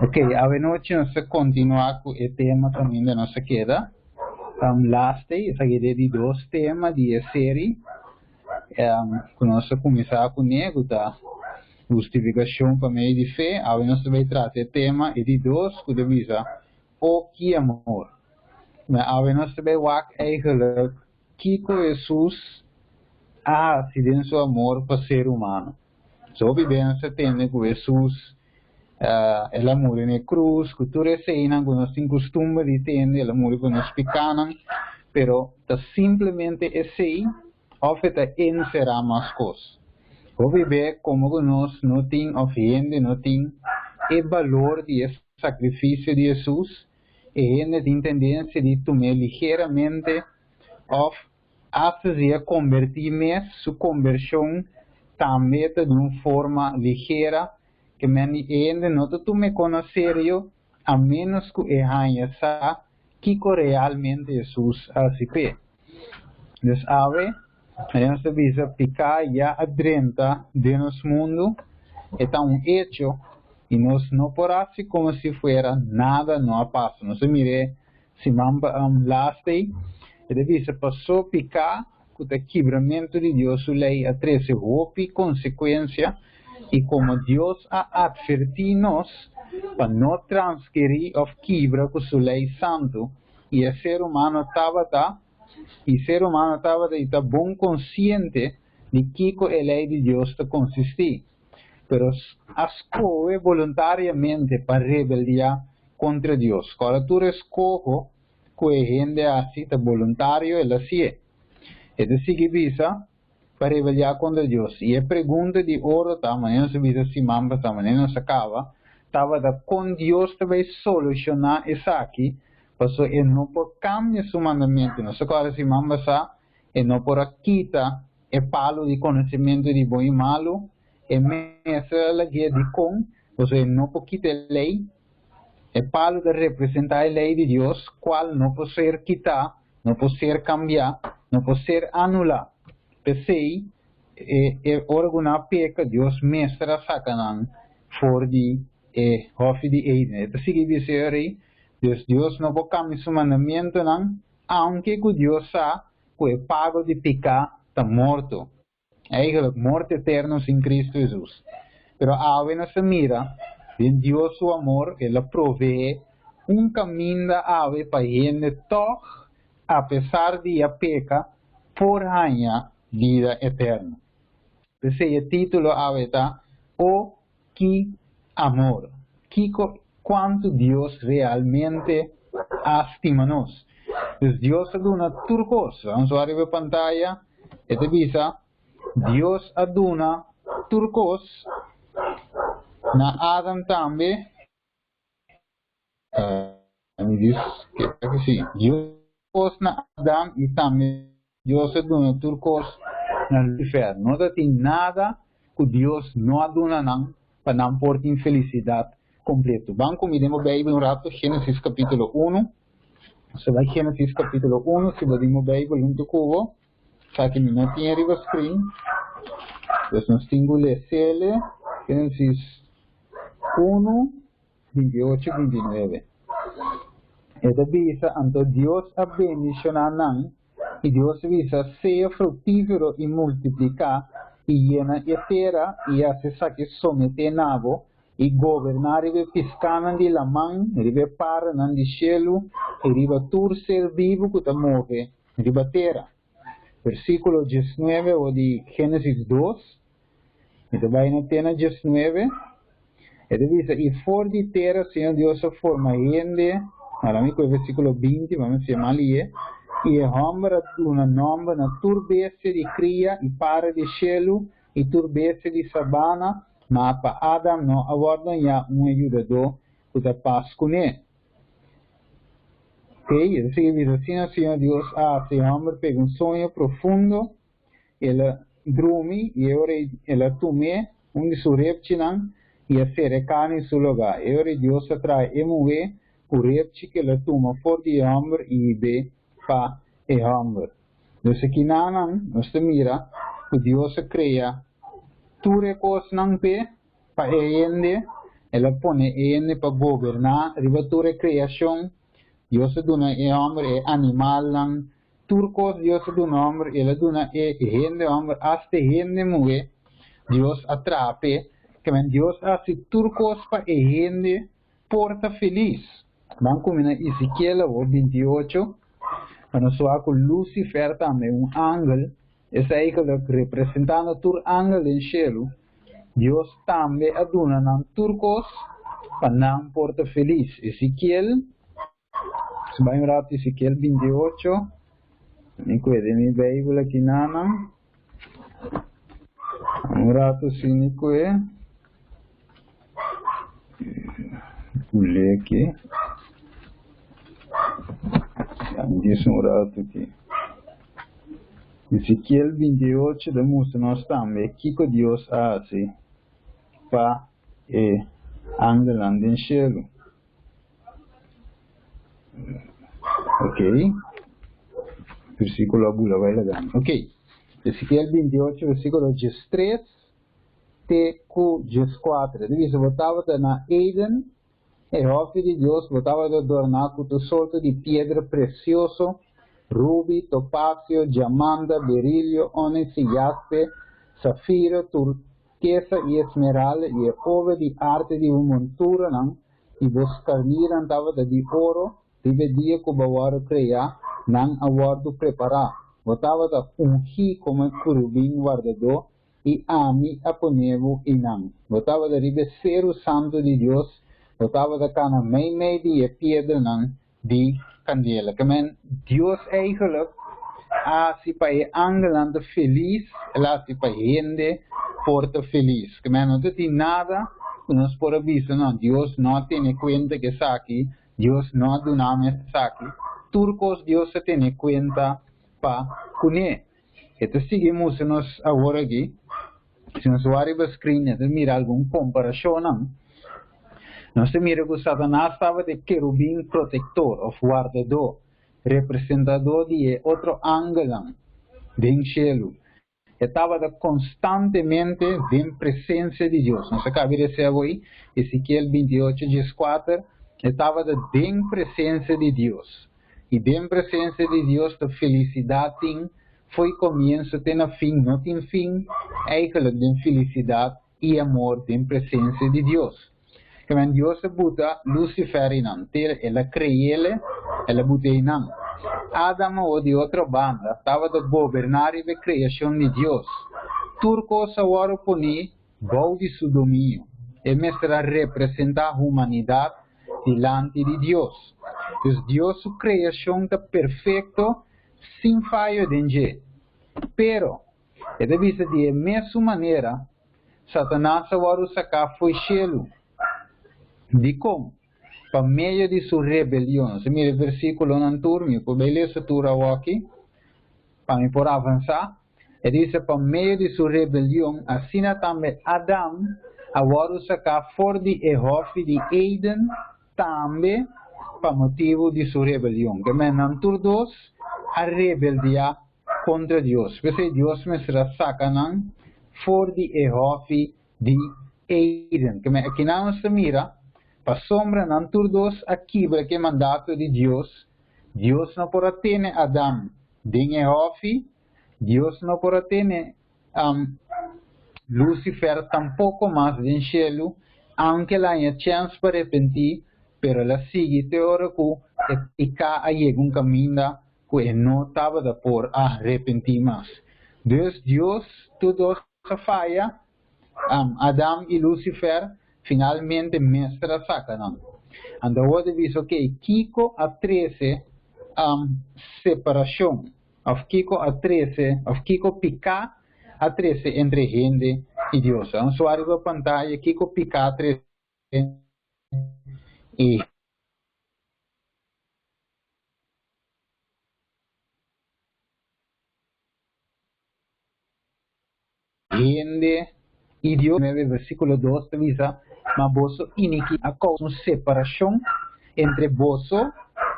Ok, a noche nós continuar com o tema também da nossa queda. Last day, essa ideia de dois temas de série. Que nós começar com nego, tá? Justificação para meio de fé. A nós vai tratar o tema e de dois, que devisa o que amor. Mas a nós vai ver eigenlijk que Jesus há sido seu amor para o ser humano. So, vivência tem com Jesus. El amor na cruz, cultura seina, que nós temos costume de ter, el amor que nós picanam, pero tá simplesmente esse, ou é será mais coisas. Ou viver como que nós não tem ofende, não tem o valor de sacrifício de Jesus, e ainda tem tendência de tomar ligeiramente, ou a fazer convertir-me, sua conversão também de uma forma ligeira, que men ainda não tu me serio, a menos que eu haya sa que realmente Jesus asipe. Dus ave, nós visa picar já adrenta de nosso mundo, é um hecho, e nós não podemos como se fuera nada não passa. Nós mire, se mamba last day, ele visa passou picar, com o quebramento de Deus, a lei a 13 golpe, consequência, e como Deus a advertido nós para não transgredir ou quebrar com sua lei santo, e o ser humano estava bom consciente de que a lei de Deus consistia. Pero escolhe voluntariamente para rebeliar contra Deus. Quando tu escolhe que a gente assim voluntário, ela se é. É assim que visa para rebeliar contra Deus. E a pergunta de ouro também, não se visa se mamba também, não se acaba, estava com Deus vai solucionar isso aqui, porque ele não pode cambiar seu mandamento. Não se agora se mamba sa, ele não pode quitar o palo de conhecimento de bom e malo, e mesmo a guia de com, porque ele não pode quitar a lei, o palo de representar a lei de Deus, qual não pode ser quitar, não pode ser cambiar, não pode ser anular. Pensei, organa peca Deus mestra sacanan for de hof de Eden. Então, se dizer Deus não pode cambiar seu mandamento, não, aunque que Deus sabe que o pago de pecar está morto. Eigenlijk morte eterna em Cristo Jesus. Pero a se mira, en Dios su amor, Ele provee caminho da ave para gente toch, a pesar de a peca, por ganhar vida eterna. Esse é o título está o que amor. Quanto Deus realmente estima-nos. Deus aduna turcos. Vamos ver a pantalla. Esta visa, Deus aduna turcos. Na Adam também. Me diz que sim. Deus na Adam e também Deus aduna turcos. Não tem nada que Deus não aduna não para não portar infelicidade completo. Vamos comigo a Bíblia rato, Gênesis capítulo 1. Você vai Gênesis capítulo 1, se abrimos a Bíblia junto com só que não tem arriba screen. Então nós temos ler Gênesis 1, 28 e 29. Esta visa, então Deus abençoa e Deus visa ser frutífero e multiplicar e llena a terra e hace que somete nabo e governar e piscana de la mão, e para nan de cielo e tur ser vivo que te move, e terra. Versículo 19 ou de Gênesis 2. Então vai na tena 19. Ele diz, e for de terra, Senhor Deus forma gente, para mim, com o versículo 20, vamos chamar ali, e homem uma nome na turbese de cria e para de cielo e turbese de sabana, mas para Adam não aguardam já ajudador que paz com ele. Ok? Ele diz assim, Senhor Deus, esse homem pega sonho profundo, ele dorme e agora ele tome de seus reptiles e a ser carne em seu lugar. E agora Deus atrai o reptil que ele toma for de homem e be para o homem. Então aqui nós mira que Deus cria tudo coisas não pe para ele ela pone ene para governar, ribatura criação, Dios duna e hombre e animal lang, turcos Dios duna hombre, ela duna e gente hombre, hasta gente mujer, Dios atrape, que Dios hace turcos para e gente porta feliz. Vamos cominar Ezequiel 28, cuando soa con Lucifer también, un ángel, ese ángel representando tur ángel en cielo, Dios también aduna nan turcos para nan porta feliz. Ezequiel, se va a mirar Ezequiel 28, mi cuide mi Bible aquí nana, un rato si mi cuide, pulé aquí, dice un rato aquí. Ezequiel 28 demuestra nós também que Deus hace para ángel anda em cielo. Ok? Versículo abula vai legal. Ok. Ezequiel 28, versículo 13 até 14. Diz, botava na Eden, e o filho de Deus botava de adornar com o solto de pedra precioso, rubi, topázio, diamante, berilio, ônix, jaspe, safiro, turquesa e esmeralda, e ove de arte de uma montura, e vos carneira estava de ouro, dividia com o bawaro criar, não aguardo preparar. Botava da ungir como curubim guardador, e ami aponevo e não. Botava da ribecer o santo de Deus, botava da cana meio de pedra não, de candela. Que Deus eigenlijk hace para o ángel anda feliz, ele hace para gente porta feliz. Que não tem nada que nos por aviso, não. Deus não tem conta que está aqui, Deus não do nome está aqui. Turcos Deus tem conta para conhecer. Então seguimos nós agora aqui. Se nós vamos para o screen, mira alguma comparação, não? Nós mira que Satanás estava de querubim protetor, ou guardador, representador de outro ángel do cielo. Estava constantemente em presença de Deus. Nós acabamos de dizer hoje, Ezequiel 28, 14, estava em presença de Deus. E em presença de Deus, a felicidade foi começo, tem fim, não tem fim, eigenlijk de felicidade e amor em presença de Deus. Quando Deus buta Lucifer em ela criou ele, ela buta em Adam ou de outra banda, estava de governar a criação de Deus. Turcos agora poni gol de seu domínio. E mestra representa a humanidade diante de Deus. Então Deus sua criação está perfeito, sem falha de ninguém. Pero, é de vista de mesma maneira, Satanás agora sacar foi cielo. De como? Para meio de sua rebelião. Se mira o versículo anterior, por beleza tura aqui, para me por avançar, ele diz para meio de sua rebelião, assim também Adão agora sacar fora de Ehofe de Eden, também para motivo de sua rebelião. Que menantur dos a rebeldia contra Deus. Porque Deus me será sacanão fora de Ehofe de Eden. Que aqui não se mira, para sombra nantur dos aqui, porque mandato de Deus, Deus não pode ter Adão de Ehofe, Deus não pode ter Lucifer tampouco mais em cielo, aunque lá há chance para arrepentir, pero ela sigue teórico e cá aí um caminho que não estava por arrepentir mais. Deus tudo se falha, Adão e Lucifer finalmente mestra sacanam. Então hoje visto que Kiko a 13 separação, of Kiko a 13, of Kiko picar a 13 entre gente e Deus. Então usuário da pantalla Kiko picar a 13 e gente e Deus, versículo 2 avisa, mas vosso iniqui a causa uma separação entre vosso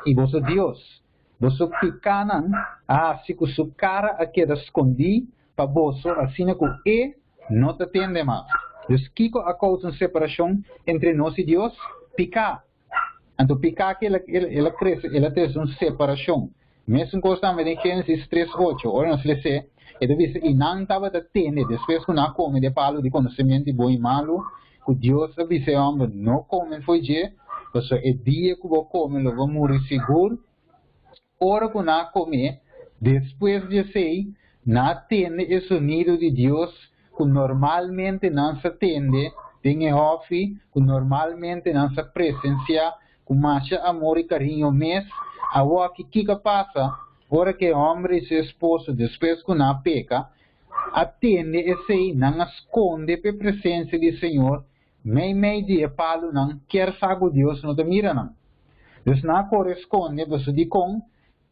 e vosso Deus. Vosso picanan, se com sua cara a queda escondi para vosso, assim que não te atende mais. Dus kiko a causa separação entre nós e Deus, picar. Então picar que ela cresce, ela tem uma separação. Mesmo constante em Gênesis 3:8, ora nós lê se, ele diz, e não estava da tende, depois que não come de palo de conhecimento de bom e malo, que Deus avisa ao homem, não come foi dia, mas é dia que vou comer, eu vou morrer seguro. Ora que não come, depois de sei, não tende esse sonido de Deus, que normalmente não se atende, tem ofi, que normalmente não se presencia, com mais amor e carinho mesmo, agora que passa, ora que homem e seu esposo, depois que não peca, atende esse, não esconde a presença do Senhor, meio dia palo não quer saber Deus, não te mira não. Então não corresponde, você diz com,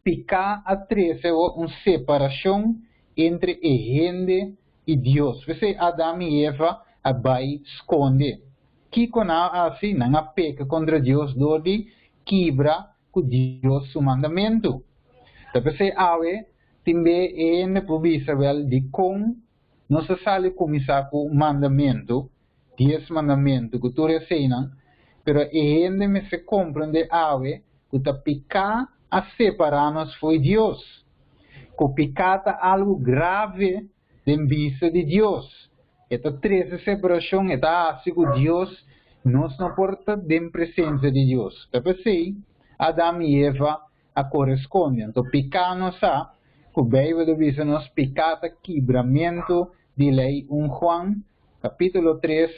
picar a três é uma separação entre a gente e Deus. Você Adão e Eva vai esconder. Que quando assim não peca contra Deus, dori quebra com Deus seu mandamento. Então você ave também é provisível de como não se sale começar com o mandamento, 10 mandamentos que tu receinas, pero a gente me se compreende ave que ta picar a separar-nos foi Deus. Que picata algo grave em vista de Deus. Esta três separação está assim que Deus nos não porta de presença de Deus. Então, assim, Adão e Eva a correspondem. Então, picar-nos a, que o Bíblia diz nos picata quebramento de lei 1 Juan, capítulo 3,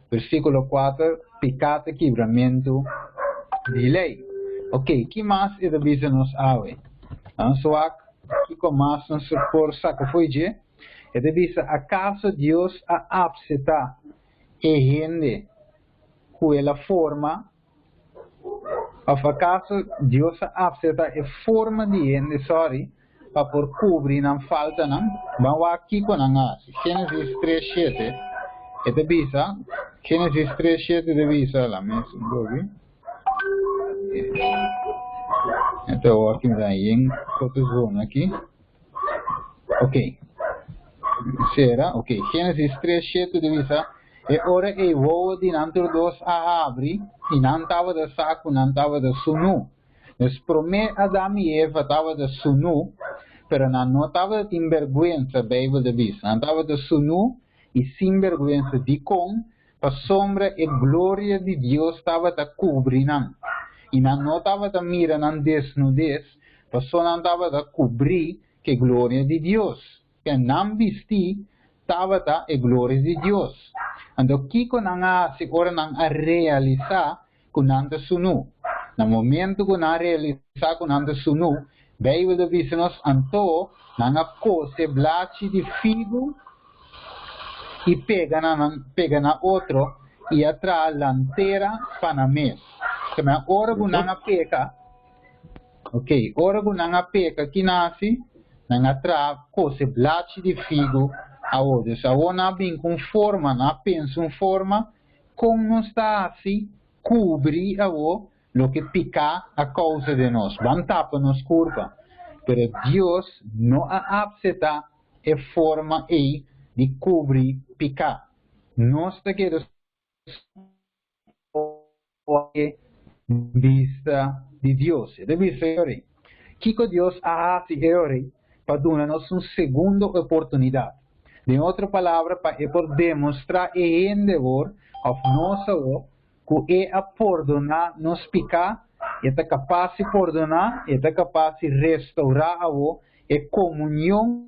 versículo 4, picata quebramento de lei. Ok, que mais ele diz nos ave? Então, aqui com mais nos força que foi de, ele diz, acaso Deus a aceitar e gente com ela forma, ou acaso Deus a aceitar a forma de gente, sorry, para por cobrir não falta não, vamos aqui com a nós, Gênesis 3:7, ele diz, Gênesis 3:7 ele diz, lá mesmo, então aqui me dá em quantos vão aqui, ok. Será? Ok. Gênesis 3:7 diz, e ora e vou de nantur dos a abri, e não estava de saco, não estava de sunu. Mas promê Adão e Eva estava de sunu, pero não estava de envergüenza, a Bíblia diz. Não estava de sunu e sem vergüenza de com, a sombra e glória de Deus estava de cobrir, não. E não estava de mirar, não desnudez, mas só não estava de cobrir que glória de Deus. Que não visti, estava a glória de Deus. Então, que quando se ora não a realizar, quando não sunu. No momento que não realizar, quando não sunu, Bíblia diz-nos, então, não a cose blachi de figo, e pega na outro, e atrás lanteira para mês. Que na hora que não a pega, ok, hora que não a pega, que nasce, não atrás, cose blachi de figo, a outra. Se a outra vem com forma, não pensa em forma, como não está assim, cobrir a outra, lo que pica a causa de nós. Van tapa nos curva. Pero Deus não aceita a forma aí de cobrir, picar. Nós queremos vista de Deus. Deve ser que Deus hace para dar-nos uma segunda oportunidade. De outra palavra, para demonstrar e endeavor of nossa que é a perdonar nos picar, é capaz de perdonar, é capaz de restaurar a comunhão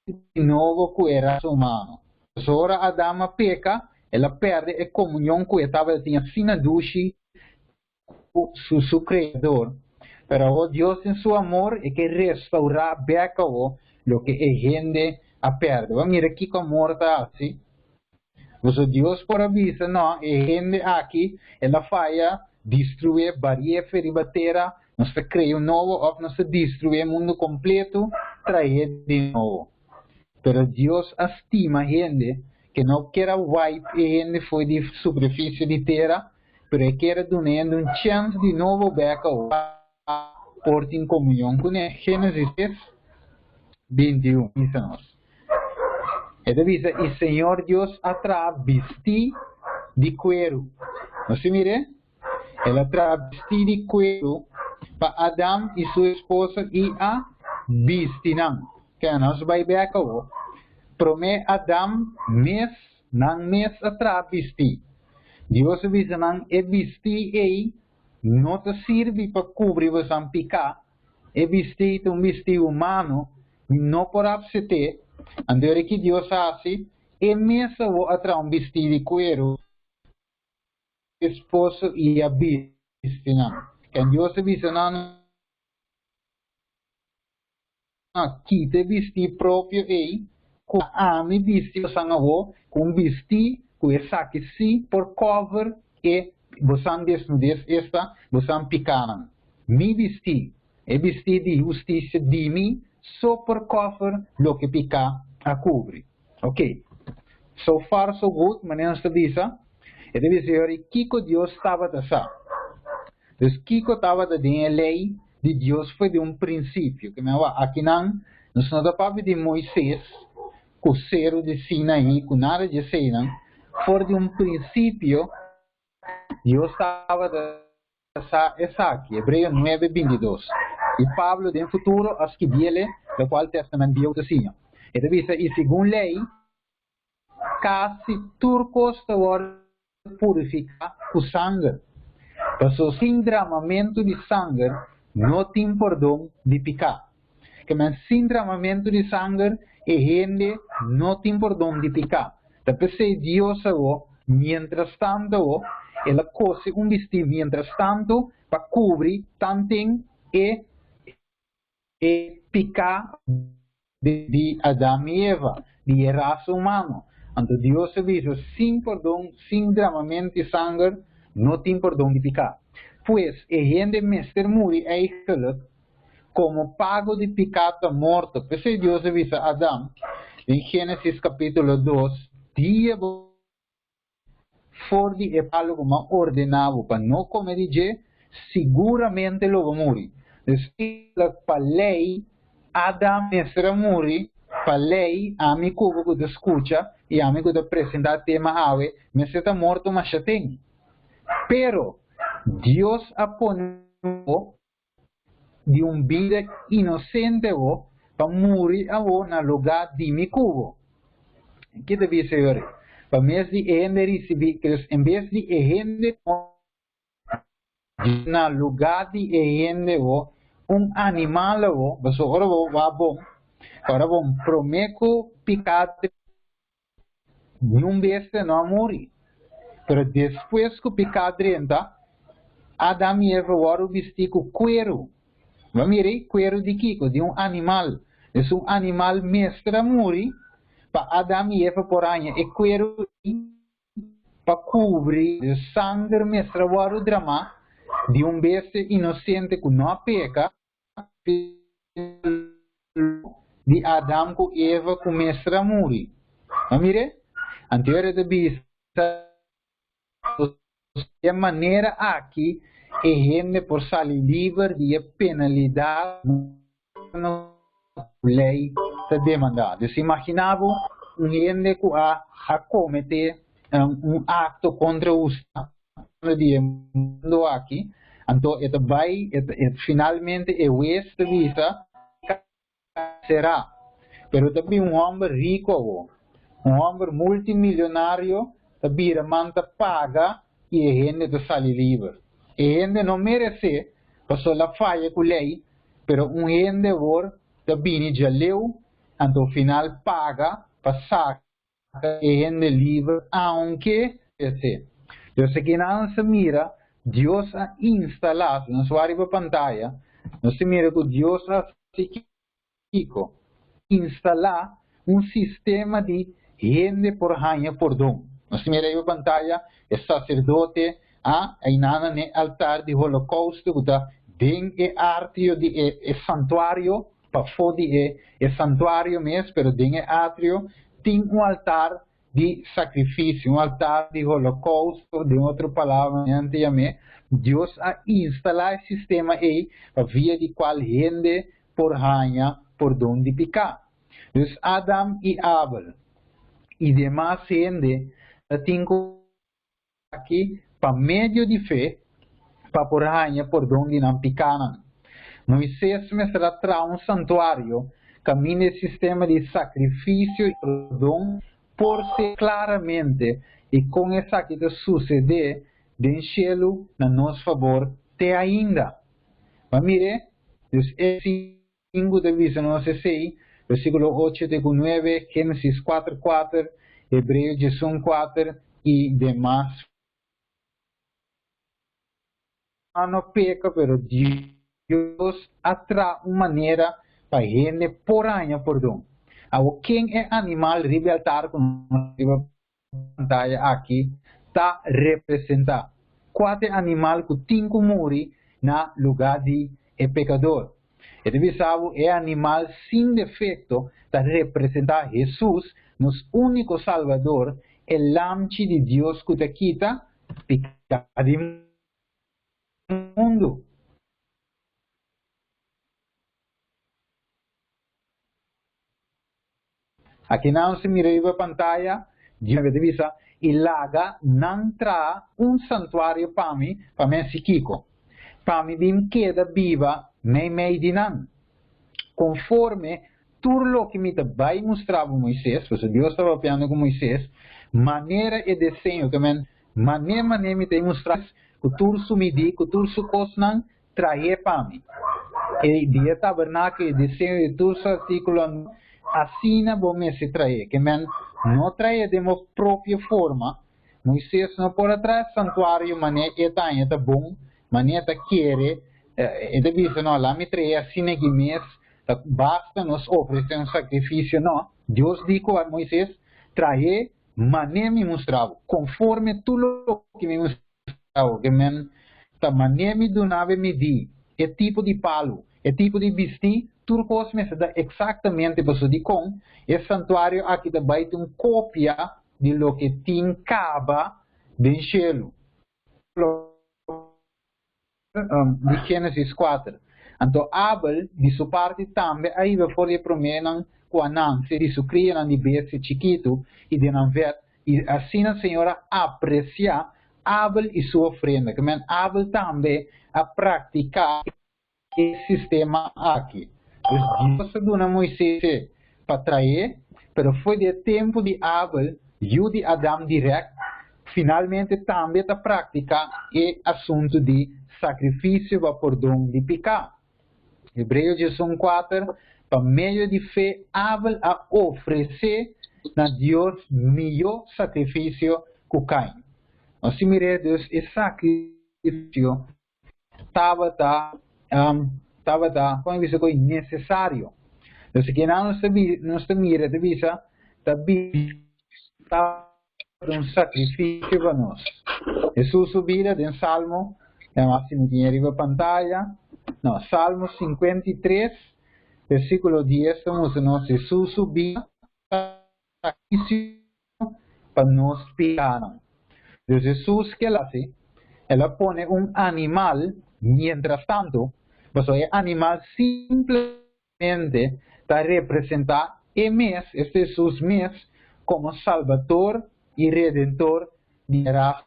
de novo com o raça humano. Agora a dama peca, ela perde a comunhão que estava tinha sina dushi com seu Criador. Pero Deus em seu amor é que restaurar beca o que a gente a perde. Mira aqui como amor está assim. Mas Deus por avisa, não, a gente aqui, ela falla, destruir barreira feribatera, nós cria novo, ou nós destruir o mundo completo, trazer de novo. Pero Deus estima a gente que não quer wipe a gente foi de superfície de terra, pero quer donando chance de novo beca por em comunhão com ele. Gênesis 21, isso nós. Ele diz, e Senhor Deus atrás vestir de cuero. Você mire? Ele atrás vestir de cuero para Adão e sua esposa e a vestir. Que nós vai ver aqui. Prome Adam mês atrás vestir. Deus avisa não é vestir aí, não te serve para cobrir você picar. É vestir um vestido humano, não por absete. Andor que Deus hace, é mesmo atrás um vestido de cuero, esposo e a vestir não. Que Deus avisa não quita vestir próprio aí, com a me vestir sangue com vestir que é saque si por cover e você desnudez esta você picaram. Me vestir é vestir de justiça de mim só por cover lo que pica a cobre. Ok. So far so good, mas não se diz. E deve ser que Deus estava a fazer. Então, Kiko estava da lei de Deus foi de um princípio. Que não aqui não dá para de Moisés, com o cero de Sinaí, com nada de Sinai, for de um princípio, Deus estava essa aqui, Hebreu 9:22. E Pablo, no futuro, as que dele, do qual testamento viu assim. Ele diz, e segundo lei, quase turcos estão purificar com sangue. Então, sem derramamento de sangue, não tem perdão de pecar. Mas sem derramamento de sangue, e gente não tem perdão de pecar. Então, se Deus, mientras tanto, ela cose um vestido, mientras tanto, para cobrir tanto e pecar de Adão e Eva, de raça humana. Então, Deus diz, sem perdão, sem derramamento de sangue, não tem perdão de pecar. Pois, a gente mestre muri eigenlijk como pago de pecado morto. Por isso Deus avisa a Adão, em Gênesis capítulo 2, dia for de algo mais ordenado para não comer de seguramente lo vai morrer. Então, para a lei, Adão mestre muri, para a lei, amigo que escuta e amigo que apresenta tema ave, mestre está morto, mas já tem. Pero Dios apone de un vida inocente para morir na lugar de mi cubo. ¿Qué debe ser? Para vez de gente recibir, en vez de gente na lugar de gente un animal mas agora va bom. Agora bom, prometo picar de un besta não morrer. Pero depois que o pecado entra, Adão e Eva foram vestir com cuero. Vamos ver, cuero de Kiko, de um animal. É um animal mestre a morrer. Para Adão e Eva por aí, é cuero para cobrir o sangue mestre a drama de um besta inocente que não peca de Adão com Eva com mestre a morrer. Vamos ver? Anterior de vista, de maneira aqui é gente por sair livre de penalidade na lei se demandada. Se imaginava gente que a cometer um ato contra o Estado de mundo aqui, então finalmente é o de vista será, pero também um homem rico, um homem multimilionário, também manta paga e a gente de sair livre. A gente não merece, passou a falha com a lei, pero um gente vor também já leu, então final paga para sacar a gente livre, aunque esse. Então, se não se mira, Deus ha instalado na sua pantalla, não se mira que Deus ha instalar um sistema de gente por rainha por dom. Não se mira aí a pantalla, é sacerdote, aí nada no altar de holocausto, que tem átrio de santuário, para foder santuário mesmo, pero tem átrio, tem altar de sacrifício, altar de holocausto, de outra palavra, Deus ha instalado esse sistema aí, para via de qual gente por rainha, por dom de pecar. Então, Adão e Abel, e demais gente tenho aqui para meio de fé para por rainha por donde não picaram. Moisés me será um santuário, caminha sistema de sacrifício e perdão por ser claramente e com essa que suceder do céu na nosso favor até ainda. Mas mire, esse 5 de vista não se sei, versículo 8 de 9, Gênesis 4:4, Hebreus 11:4 e demais. No peca, pero Deus atrai uma maneira para gente por año perdão. Agora, quem é animal libertar com a pantalla aqui está representar quatro animal que tem que morrer na lugar de pecador. E deve saber é animal sem defeito está representar Jesus, nosso único Salvador, o lampo de Deus que te quita pecado do mundo. Aqui não se mira a pantalla, de vista, e laga não traz santuário para mim psiquico. Para mim, queda viva, meio de não. Conforme tudo o que me vai mostrar Moisés, porque Deus estava falando com Moisés, maneira e desenho, que maneira me tem mostrar, que tudo se medir, que tudo se costa, trazer para mim. E de tabernáculo, desenho de todos os artículos, assim não vou me se trazer, que não trazer de uma própria forma. Moisés não pode trazer santuário, maneira é bom, maneira quer, e de vista não, lá me trazer assim que mesmo, basta nos oferecer sacrifício, não. Deus disse a Moisés, trazer, maneira me mostrava, conforme tudo que me mostrava, que maneira me donava medir, é tipo de palo, é tipo de vestir, tudo coisa me dá exatamente para isso de com, esse santuário aqui também tem uma cópia de lo que tem caba do céu. De Gênesis 4. Então, Abel, de sua parte, também, aí vai for prometer com a Nancy, de sua criança de bebê chiquito, e de não ver, e assim a senhora aprecia Abel e sua ofrenda, que Abel também a praticar esse sistema aqui. Deus deu Moisés para trazer, mas foi de tempo de Abel e de Adão direto, finalmente também está praticar o assunto de sacrifício para perdão de pecado. Hebreus 4, para meio de fé, Abel a oferecer a Deus melhor sacrifício que Caim. Assim, mire, Deus, esse sacrifício estava como isso foi necessário. Então, que não se mira de vista, está um sacrifício para nós. Jesus subida em Salmo, assim que arriba a pantalla, não, Salmo 53, versículo 10, estamos nós, Jesus subida sacrifício para nós pecados. Então, Jesus, que ela hace? Ela põe animal, mientras tanto, pues el animal simplemente está representar este Jesús mesmo, como Salvador y Redentor de la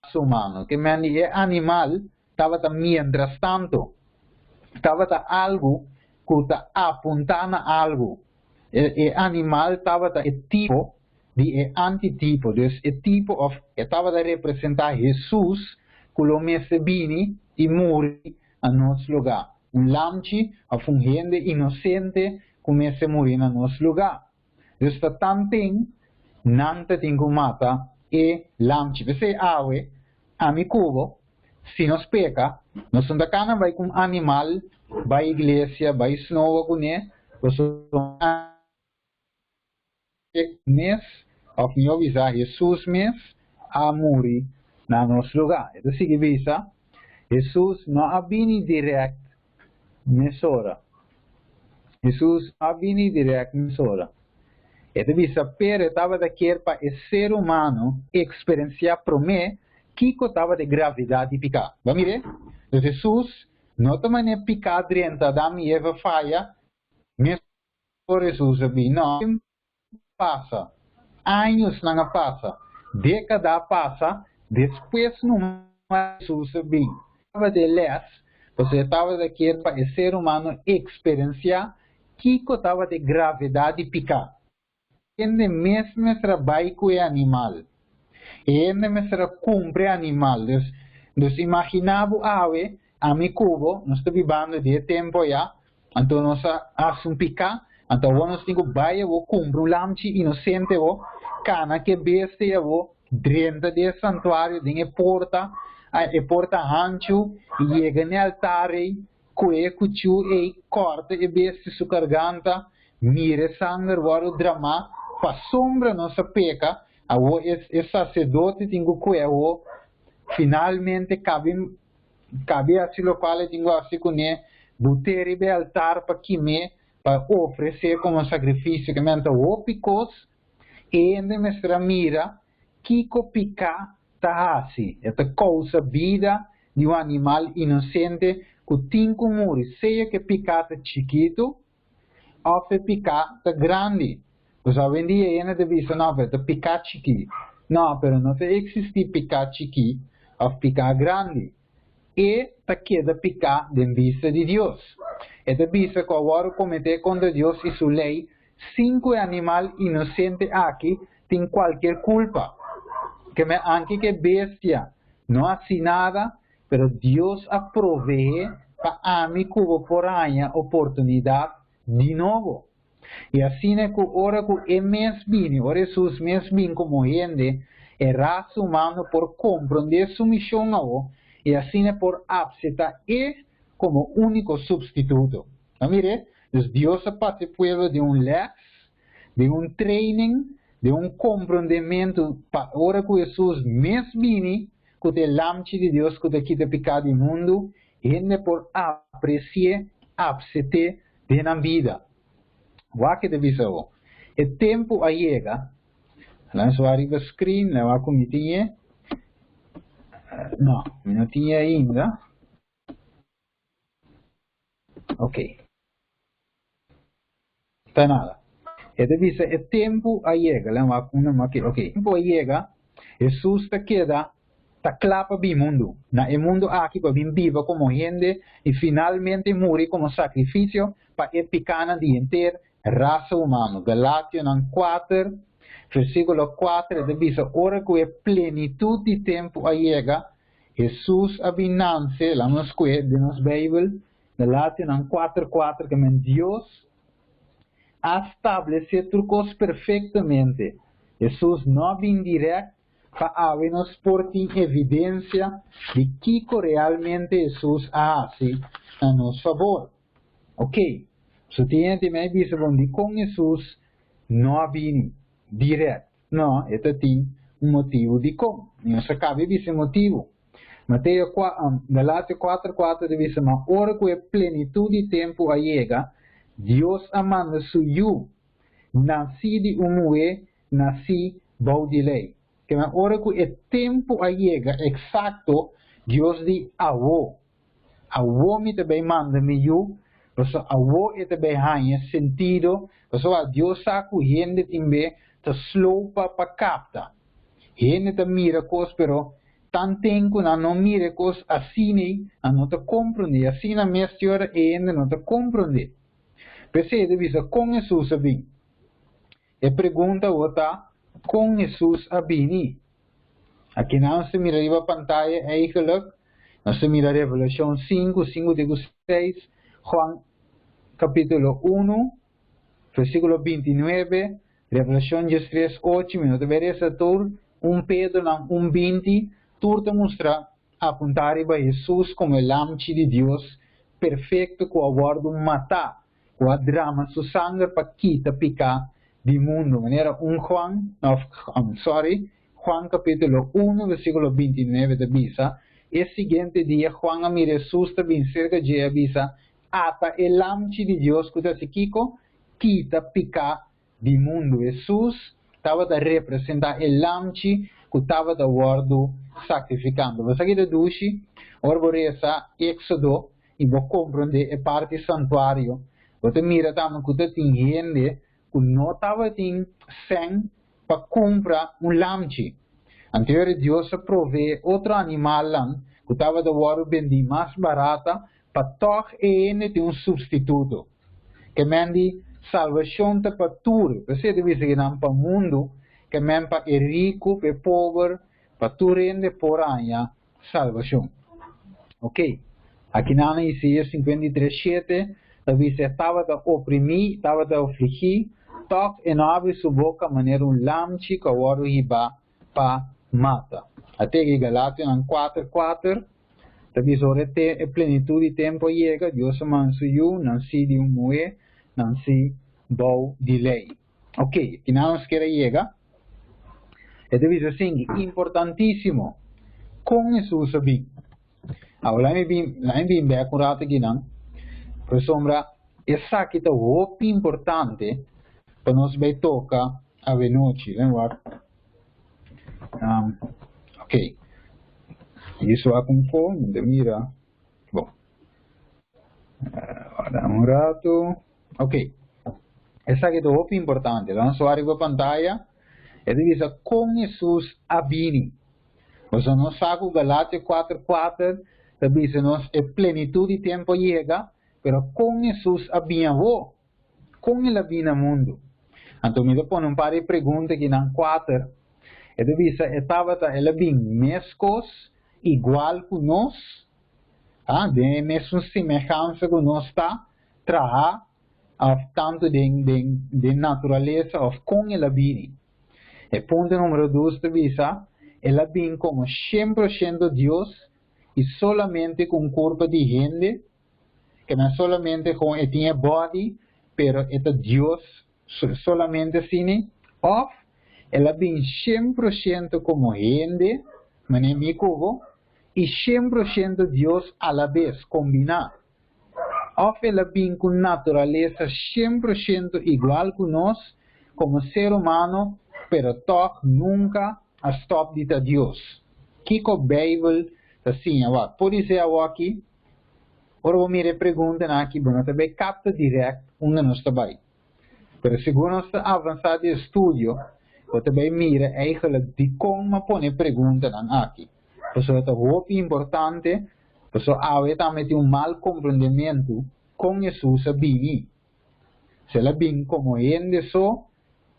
raza humana. Que el animal estaba mientras tanto, estaba algo que está apuntando a algo. El animal estaba el tipo de antitipo, entonces el tipo estaba a representar Jesús, que lo mesmo vini y murió a nosso lugar. Lamchi a um gente inocente começa a morrer a nosso lugar. Deus também não tem que matar e lamchi. Você awe a mi cubo, se nos peca, nós não cana vai com animal, vai igreja, vai snow com ele, você mes, ao fim avisar Jesus mes a morrer na nosso lugar. Então se visa Jesus não ha vindo direto nessa Jesus ha vindo direto nessa hora. E deve saber, estava daquele para o ser humano experienciar para mim que estava de gravidade de pecado. Vamos ver? Então, Jesus não também pecado dentro da Adão e Eva falha, mesmo por Jesus não passa. anos não passa, década passa, depois não mais Jesus vem. Estava de les, você estava daqui para o ser humano experienciar que estava de gravidade picar. Ele mesmo trabalha com o animal. Ele mesmo cumpre animal. Então, imaginava a mi cubo, nós estamos vivendo de tempo já, então nós fazemos picar, então nós temos que cumprir um lamchi inocente, cana que bestia, dentro do santuário, de porta ancho, chega no altar, coe cuchu e corta e bestia sua garganta, mire sangue, o drama, para sombra nossa peca, o sacerdote tem que finalmente cabe assim lo qual tenho assim com ele, botar o altar para queimar, para oferecer como sacrifício que menta o picos, e ainda mestra mira, Kiko pica tá assim, esta causa vida de um animal inocente que tem que morrer, seja que pica tá chiquito, ou que pica tá grande. Pues hoy en día ainda deve ser não, pero pica chiquito. Não, pero não existe pica chiquito ou pica grande. E ta queda picar de vista de Deus. Esta vista que agora comete contra Deus e sua lei, 5 animais inocentes aqui têm qualquer culpa. Que me anche que bestia não assim nada, pero Deus aprove para a mim como poranha oportunidade de novo. E assim é que ora que é mais bem, ora Jesus mais bem como gente, é raça humana por compreender sua missão ao e assim é por aceitar ele como único substituto. Então, mire, Deus para o povo de lex, de training, de compreendimento para ora que Jesus mesmo vini, que o lamche de Deus que te quita pecado do mundo, e é por apreciar, aceitar de na vida. O que deve ser? O tempo a chega, lá só arriba screen, lá como tinha. Não tinha ainda. Ok. Está nada. Deve ser o tempo a chega, lá uma aqui. Ok. O tempo a chega, Jesus está queda, está claro para o mundo. Na o mundo aqui para vir viva como gente e finalmente morrer como sacrifício para a picana de inteira raça humana. Galátios 4, versículo 4, deve ser ora que a plenitude de tempo a chega, Jesus abinance, lá nos que de nos Bíblia, Galátios 4, que Deus a estabelecer tudo perfeitamente. Jesus não vem direto para nos por evidência de que realmente Jesus hace a nosso favor. Ok. So tinha também visto onde com Jesus não vem direto. Não, este tem motivo de como. Não se cabe esse motivo. Mateus 4, Galátios 4 diz, mas ora que a plenitude de tempo a chega, Deus amando suyo, nasci de mulher, nasci bau de lei. Que mas ora que o tempo a chega, exacto, Deus diz avô me também manda me eu, então avô é também hanya sentido, então Deus sabe que gente também te slopa para capta. Gente te mira coisas, pero tan tempo não mira coisas assim, não te compreende, assim na minha senhora ainda não te compreende. Percebe, visa com Jesus a vir. E pergunta outra, com Jesus a vir. Aqui não se mira a pantalla, eigenlijk, não se mira Revelação 5, 6, Juan capítulo 1, versículo 29, Revelação 3, 8, minuto veresa tur, Pedro, 20, tur te mostra apontar para Jesus como o lamchi de Deus, perfeito, que aguarda matar, que a drama su sangue para quita picar do mundo. Maneira Juan capítulo 1, versículo 29 de Bisa, e seguinte dia, Juan a mire Jesus também cerca de avisa, ata el lamchi de Deus que se quita picar do mundo. Jesus estava a representar el lamchi que estava a guardo sacrificando. Você aqui deduz, orboresa, Éxodo, e vou compreender a parte santuário. Você mira também que tem gente que não estava em sangue para comprar lamchi. Anterior Deus provee outro animal lá, que estava de hora vendido mais barata, para toch de substituto. Que mendi salvação para tudo. Você deve dizer que para o mundo, que men para rico, para pobre, para tudo rende por año, salvação. Ok. Aqui na Isaías 53:7, David estava a oprimir, estava a afligir, toch e não abre sua boca maneira lamchi que agora riba para mata. Até que Galátias 4:4, David sobre a plenitude de tempo chega, Deus mansuiu, não se de moe, não se bau de lei. Ok, aqui não nos quer chega. E David assim, importantíssimo, com Jesus bem. Agora, lá em bem acurado aqui não. Por sombra, essa aqui é o importante para nós vai tocar a noite, lembra? Ok. Isso é com fome, de mira. Bom. Agora um rato. Ok. Essa aqui é o importante. Lá na sua pantalla, ele diz com Jesus abini. Você não sabe Galátias 4:4, ele diz nós a plenitude de tempo chega, pero com Jesus abinavo, com ele abina mundo. Então me põe um par de perguntas aqui na 4. Ele diz estava ele bem mescos igual que nós, de mesma semelhança que nós está, trabalhar tanto de natureza com ele abini. E ponto número 2 diz ele bem como 100% Deus e solamente com corpo de gente, que não solamente com ele tinha body, pero é Deus solamente assim, ou ele bem 100% como gente, mas nem me cubo, e 100% Deus a la vez, combinar. Ou ele bem com natureza 100% igual que nós, como ser humano, pero toch nunca a stop de Deus. Kiko Bible assim, pode ser aqui. Ora vou me perguntar aqui, bom, também capta direto onde nós estamos. Pero segundo nós avançar de estudo, eu também mira eigenlijk de como pôr pergunta aqui. Isso é muito importante, isso há também um mal compreendimento com Jesus bem. Se ele bem como ele só,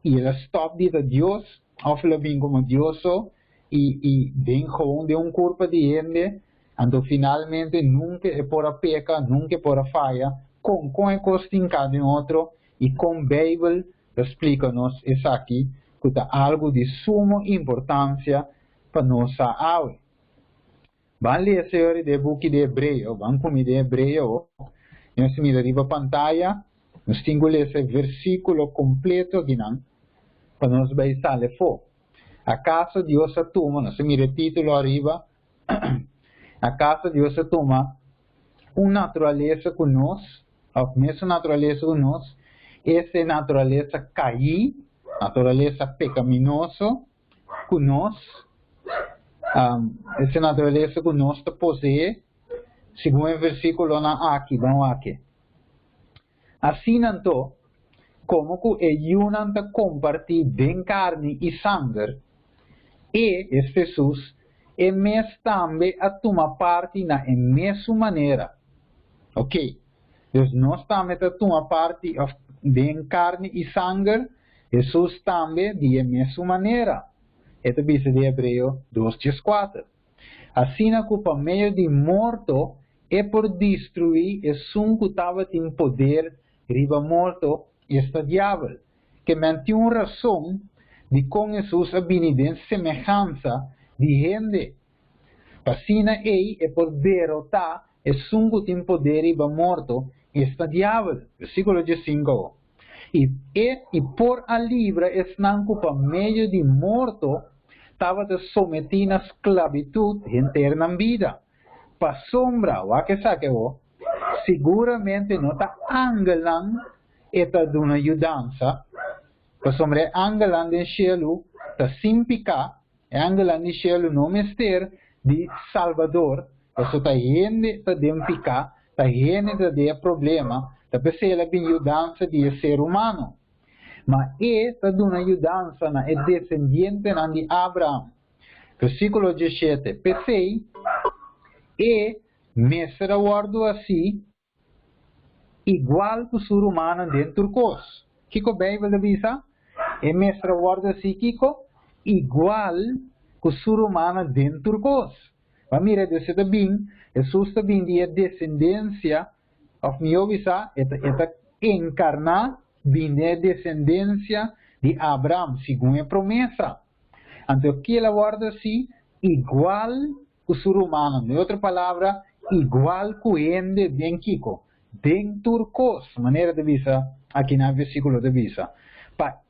e ele stop de Deus, ou ele bem como Deus só, e bem gewoon de corpo de gente, então finalmente nunca é por a peca, nunca é por a falha, com a costa em cada outro, e com a Bíblia explica-nos isso aqui, que é algo de suma importância para nossa aula. Vamos ler, senhores, do book de Hebreu, vamos comer de Hebreu, nós mira a pantalla, nós temos que ler esse versículo completo aqui, não? Para nós vai sair fora. ¿Acaso Dios se toma, no se mire el título arriba, acaso Dios se toma una naturaleza con nos, o misma naturaleza con nos, esa naturaleza caí, naturaleza pecaminosa con nos, esa naturaleza con nos te posee, según el versículo aquí, vamos aquí. Así nanto, como que ellos compartir de carne y sangre, e Jesus é mes também a tomar parte na mesma maneira. Ok? Deus nós também a tomar parte de carne e sangue, Jesus também de mesma maneira. Esta diz de Hebreu 2:4. Assim, por meio de morto, é por destruir e que estava em poder, riba morto, este diabo, que mantinha uma razão de com Jesus a benedicência semelhança de gente. Passina ei é por derrotar e sungo tem poder e morto este diabo. Versículo 5. E por a livra esnanco por meio de morto estava sometido à esclavitud interna vida. Para sombra, o que sabe seguramente não está angelando esta de uma ajudança. Para sombra angelando em cielo, está simpica, angelando em cielo no mister de Salvador. Isso está gente está dempica, está gente está de problema, está pensando em ajudança de ser humano. mas está dando ajudança na descendente de Abraão. Versículo 17. Pensei, mestra guardo assim, igual que o ser humano dentro do cos. Kiko bem, vai dizer? Mestra guarda assim, Kiko, igual que o ser humano dentro do cos. Mas mira, Deus está bem, Jesus está bem de descendência, of me obisa, está encarnar, bem de descendência de Abraão, segundo a promessa. Então, que ela guarda assim, igual que o ser humano. De outra palavra, igual que o ende de Kiko. Dentro cos, maneira de visa, aqui no versículo de visa. Para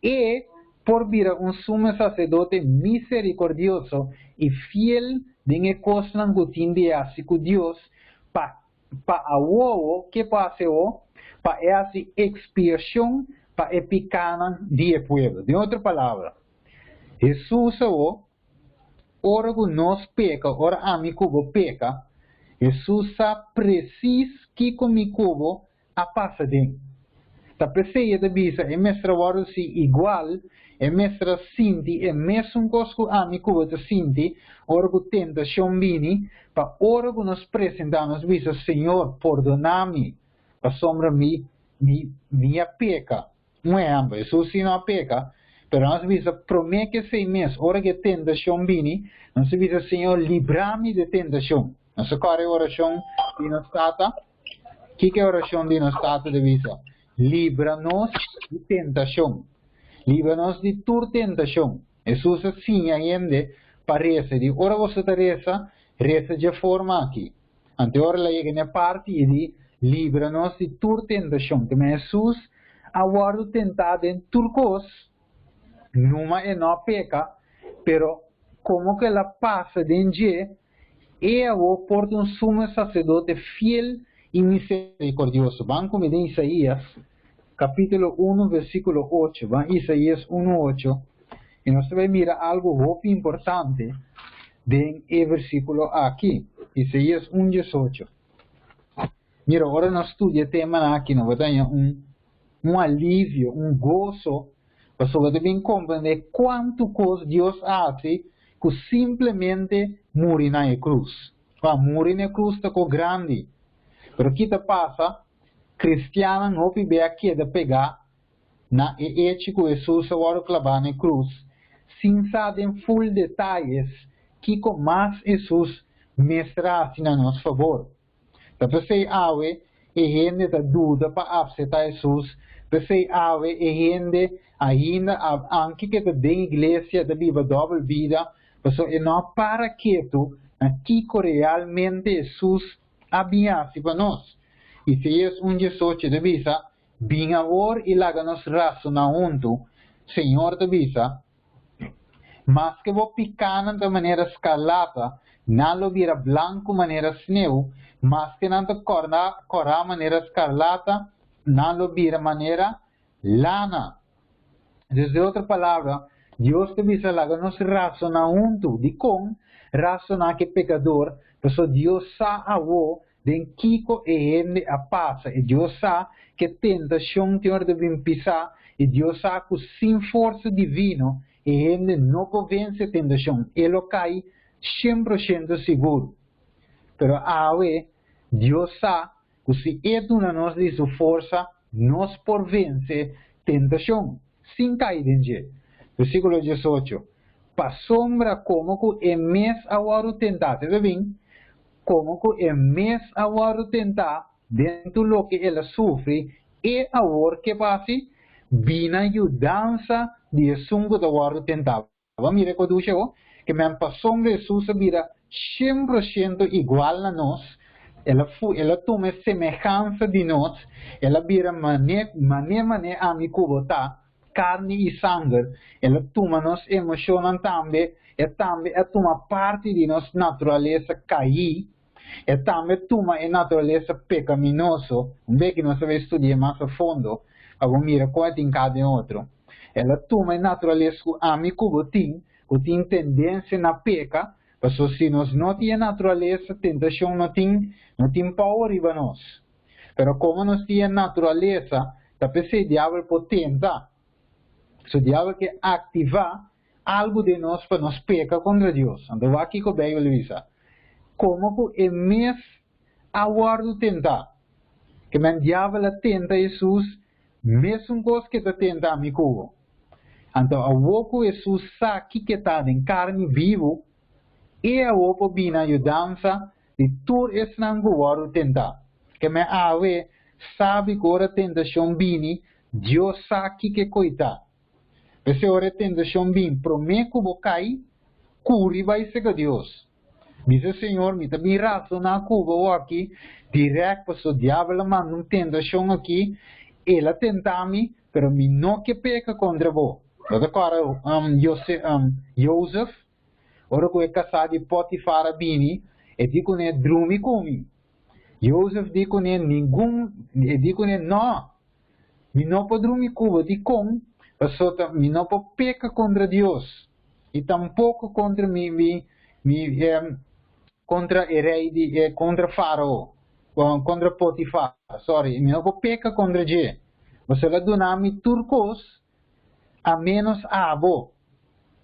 por vir um sumo sacerdote misericordioso e fiel de cosnan gutin de assim com Deus, para a o que passa o, para essa expiação, para a picana de pueblo. De outra palavra, Jesus o, ora que nós peca, ora a mi cubo peca, Jesus sabe preciso que com mi cubo a passa dentro. Ta preceia de bisa é mestra guarda se igual, é mestra sinti, é mesmo cosco a mi cubo de sinti, ora que tentação vini, para ora que nos presentamos bisa, Senhor, perdona-me, para sombra minha peca. Não é ambas, Jesus se não peca, pero nós bisa promete que 6 meses, ora que tentação vini, nós bisa, Senhor, livra-me de tentação. Nossa cara é oração de nós tata. Que é a oração de nós tata de visa? Livra-nos de tentação. Livra-nos de tua tentação. Jesus assim ainda parece de ora você reza de forma aqui. Ante ora lá chega na parte de livra-nos de tua tentação. Também Jesus aguarda tentado em turcos. Numa e não peca, pero como que ela passa de o porta um sumo sacerdote fiel e misericordioso. Vamos como em Isaías, capítulo 1, versículo 8. Vamos Isaías 1, 8. E nós vamos mirar algo muito importante dentro versículo aqui. Isaías 1, 18. Mira, agora nós estudamos o tema aqui, nós vamos ter um alívio, um gozo, para você bem compreender quanto coisa Deus faz que simplesmente morre na cruz. Morre na cruz está grande. Pero que te passa, cristiano não pode aqui de pegar na hecho que Jesus agora clavar na cruz, sem saber em full detalhes que com mais Jesus mestrasse na nosso favor. Então, se ave e gente da dúvida para aceitar Jesus, se ave e gente ainda anche que da igreja da viva double vida, e não para quieto, aqui realmente Jesus abiasse para nós. E se é 18 de visa, bem agora e lá nos razonar junto, Senhor de visa, mas que vou picar de maneira escalada, não lo vira branco maneira sneu, mas que não corra maneira escarlata, não lo vira maneira lana. Desde outra palavra, Deus te visa lá nos razonar junto, de como razonar que pecador, porque Deus sabe a o de Kiko e ele a passa, e Deus sabe que tentação tem de vir pisar, e Deus sabe que sem força divina, e ele não pode vencer a tentação, ele cai 100% seguro. Pero Deus sabe que se é na nós de sua força, nós por vencer tentação, sem cair em jeito. Versículo 18. Pa sombra como que é mês agora tentar, está bem? Como que é mês agora tentar, dentro do que ela sofre, é agora que passa, bina ajudança de sungo da agora tentar. Vamos ver o que eu que me pa sombra Jesus vira 100% igual a nós, ela toma semelhança de nós, ela vira maneira a mi cubota, carne e sangue, ela toma nos emocionam também, e também toma parte de nossa natureza cair, e também toma a natureza pecaminosa, bem que nós vamos estudar mais a fundo, vamos mirar qual tem cada outro. Ela toma a natureza a mi cubotim, que tem tendência na peca, mas se nós não temos natureza, tentação não tem power em nós. Pero como nós temos natureza, talvez o diabo pode tentar. So, o diabo quer ativar algo de nós para nos pecar contra Deus. Então, vai aqui com a Bíblia diz, como que é mesmo aguardo tentar. Que o diabo tenta Jesus, mesmo coisa que está tentando a mim cubo. Então, a pouco Jesus sabe que está em carne vivo, e a pouco vem a ajudança de tudo esse aguardo tentar. Que me ave sabe que a tentação vem, Deus sabe que coitado. Se a tentação vem, promete que vou cair, curi vai ser com Deus. Dice Senhor, me também razão na Cuba aqui, direto para o diabo manda uma tentação aqui, ela tenta-me, pero me não que peca contra você. Agora, Joseph, ora que é casado de Potifar bini, e digo né, drumi comigo. Joseph digo né, e digo né, não, me não pode drumi Cuba, de com, me não pode peca contra Deus, e tampouco contra mim, contra rei contra Faraó, contra Potifar, sorry, me não vou pecar contra G. Você lá donami turcos, a menos abo.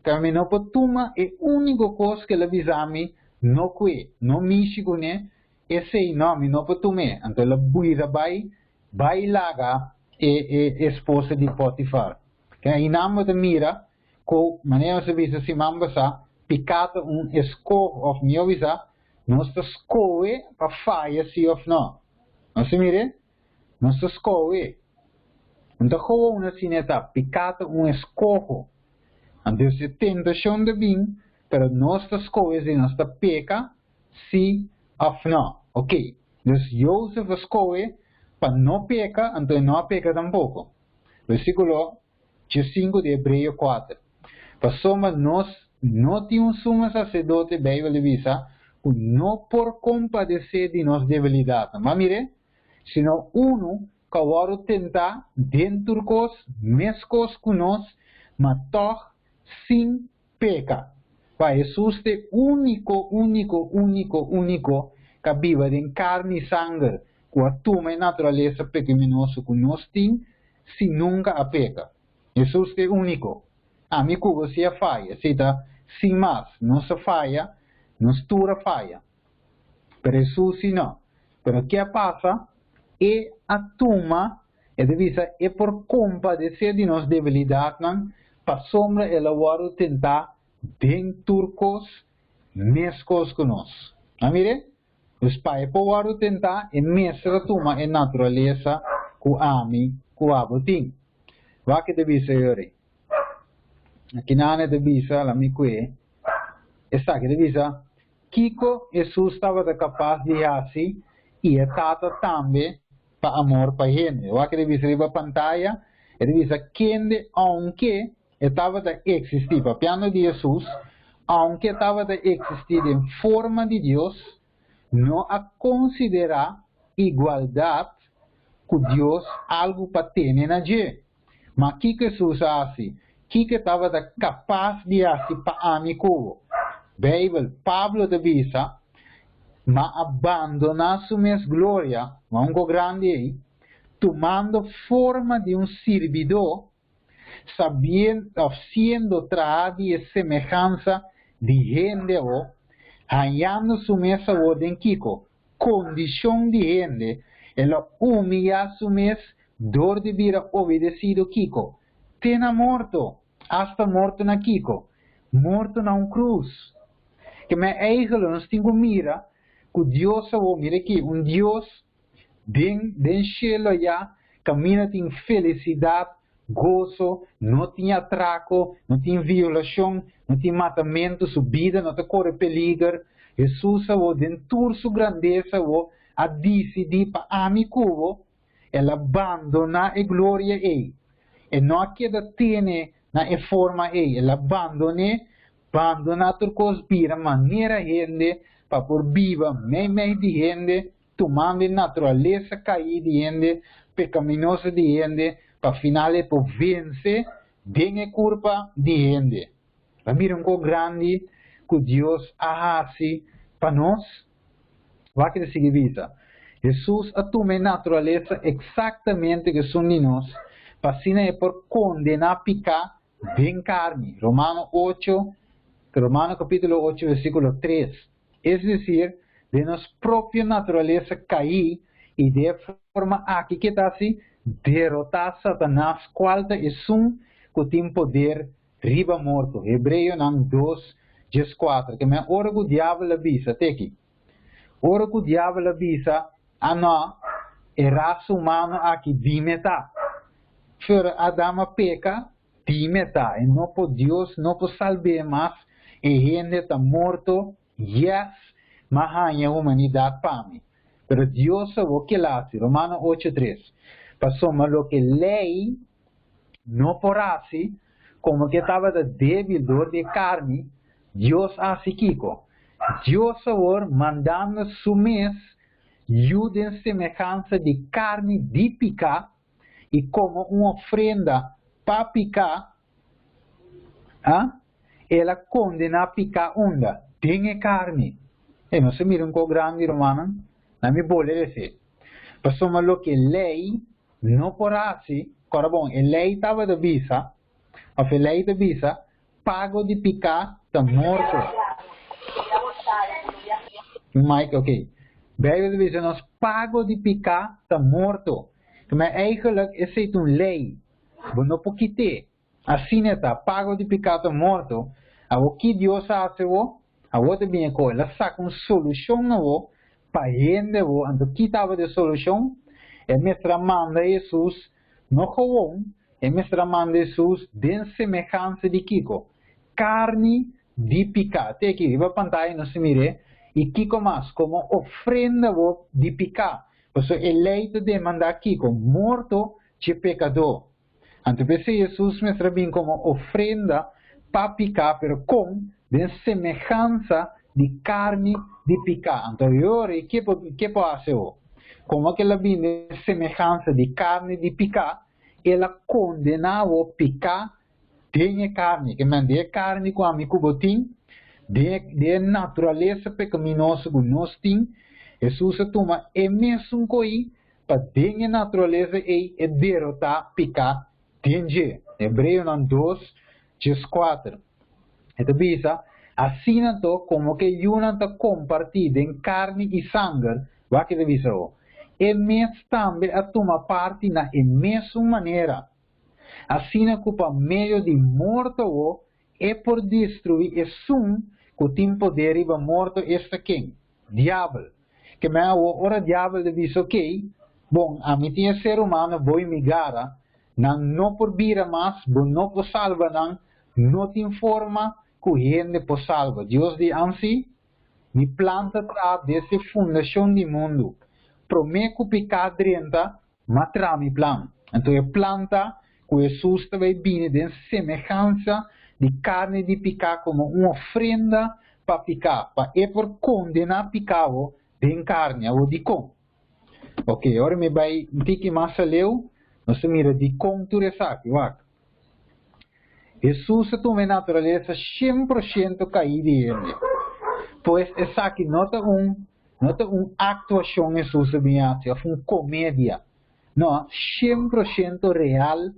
Que me não pode tomar é única coisa que ela visami não que, não mixigo né, esse não me não pode tomar. Então ela buira vai laga esposa de Potifar. Que aí não me mira, com maneira se visa se mambasa, picata escorro of meu visa, nós escoe para faia se of não. Não se mire? Nós escoe. Então, como uma sineta, picata escorro. Então, se tentação de bem, pero nós escoe e nós peca, se of não. Ok. Então, Joseph escoe para não peca, então não peca tampouco. Versículo 5 de Hebreio 4. Para soma nós não tínhamos sumo sacerdote Bíblia visa, não por compadecer de nossa debilidade. Mas mire, senão que agora tentar dentro dos mescos com nós, mas toch sem peca. Para Jesus é único que vive em carne e sangue, com a tua natureza pecaminosa que nós temos, se nunca a peca. Jesus é único. A mim que você falha, se está sem mais, não se falha, não se tura falha. Pero Jesus não. Pero o que passa é a turma, é por compadecer de nossa debilidade, para sombra ela vai tentar dentro dos mescos que nós. Amire? Os pais podem tentar e mestra turma a natureza que ami, que abotim. Vai que deve ser aqui na devisa, la mi que essa que devisa, Kiko Jesus estava capaz de assim e a tata também para amor para gente. O que devisa ir para pantalla, devisa quem aunque estava a existir para piano de Jesus, aunque estava a existir em forma de Deus, não a considerar igualdade com Deus algo para ter na gente. Mas que Jesus assim? Que estava capaz de assim para amigo? Bíblia, Pablo de visa, mas abandonar sua glória, um grande aí, tomando forma de servidor, sendo traído de semelhança de gente, hallando su mesa en Kiko, condição de gente, ela humilha su mes, dor de vir obedecido Kiko, tena morto, hasta morto na Kiko, morto na cruz. Que me eigenlijk nos tenho mira, que Deus mira aqui, Deus den cielo já, camina tem felicidade, gozo, não tem atraco, não tem violação, não tem matamento, sua vida não corre peligro. Jesus, dentro sua grandeza, a decidir para amigo, ela abandona a glória e não queda tiene na forma ela abandona tudo coisa maneira gente para por viva meio de gente, tomando natureza caída de gente, pecaminosa de gente, para final por vencer bem culpa de gente. Mira grande que Deus hace para nós. Vai que seguir visa. Jesus assume natureza exatamente que são de nós, Pasina é por condenar picar bem carne. Romano capítulo 8, versículo 3. Es decir, de nossa própria natureza cair e de forma aqui que está assim, derrotar Satanás, qual é que tem poder riba morto. Hebreu 2, 4. Que me ora que o diabo avisa, até aqui. Ora que o diabo avisa, não, é raça humana aqui, dimeta. För Adama peca, dimeta. E não por Deus, não por salvar mais, e gente está morto, yes, mas a humanidade para mim. Pero Deus o que hace, Romano 8:3. Passou lo que lei não por assim, como que estava débil dor de carne, Deus hace Kiko. Deus agora mandando su mes, ayuda en semejanza de carne de picar, e como uma ofrenda para picar, ela condena a picar onda, tem carne. E não se mira com grande, romano, não me pode dizer. Passou lo que lei não por assim, agora bom, a lei estava de visa, a lei de visa, pago de picar, está morto. Mike, ok. Bij de visa, nós pago de picar, está morto. Maar eigenlijk is het een lei, maar não pode quitar. Assim está, pago de picar, está morto. O que Deus faz, a outra bem com ela saca uma solução para gente, então que estava de solução, é mestra manda Jesus, não gewoon, é mestra manda Jesus, de semelhança de Kiko, carne de picar. Até aqui, vai pantalla, não se mire, e Kiko mais, como ofrenda de picar. Por isso, eleito de mandar Kiko, morto de pecador. Então, Jesus mestra bem como ofrenda para picar, pero com de semelhança de carne de picar. Então, agora, o que pode fazer? Como aquela bem de semelhança de carne de picar, ela condena o picar, tem carne, que manda carne com a micubotim, de natureza pecaminosa que nós temos, Jesus toma é mesmo coi para ter natureza e derrotar picar, tem Hebreu 2, 4. Então, bisa, assim então, como que Yunan está compartido em carne e sangue, vai que devia ser. E mesmo também a tomar parte na mesma maneira. Assim, por meio de morto, é por destruir e que tem poder e morto este quem? Diabo. Que me ora diabo devia ser ok. Bom, a mim tinha ser humano, vou migrar, não por vira mais, não por salvar, não tem forma que gente por salvar. Deus diz assim, me planta atrás dessa fundação do mundo. Prometo picar dentro, mas traz mi plan. Então, a planta que Jesus vai vir de semelhança de carne de picar como uma ofrenda para picar, para é por condenar picar de carne ou de com. Ok, agora me vai ter mais a leu, nós mira de com tudo isso aqui, Jesus tem natureza 100% caída de ele. Pois essa aqui nota actuação Jesus bem hace, é uma comédia. Não, 100% real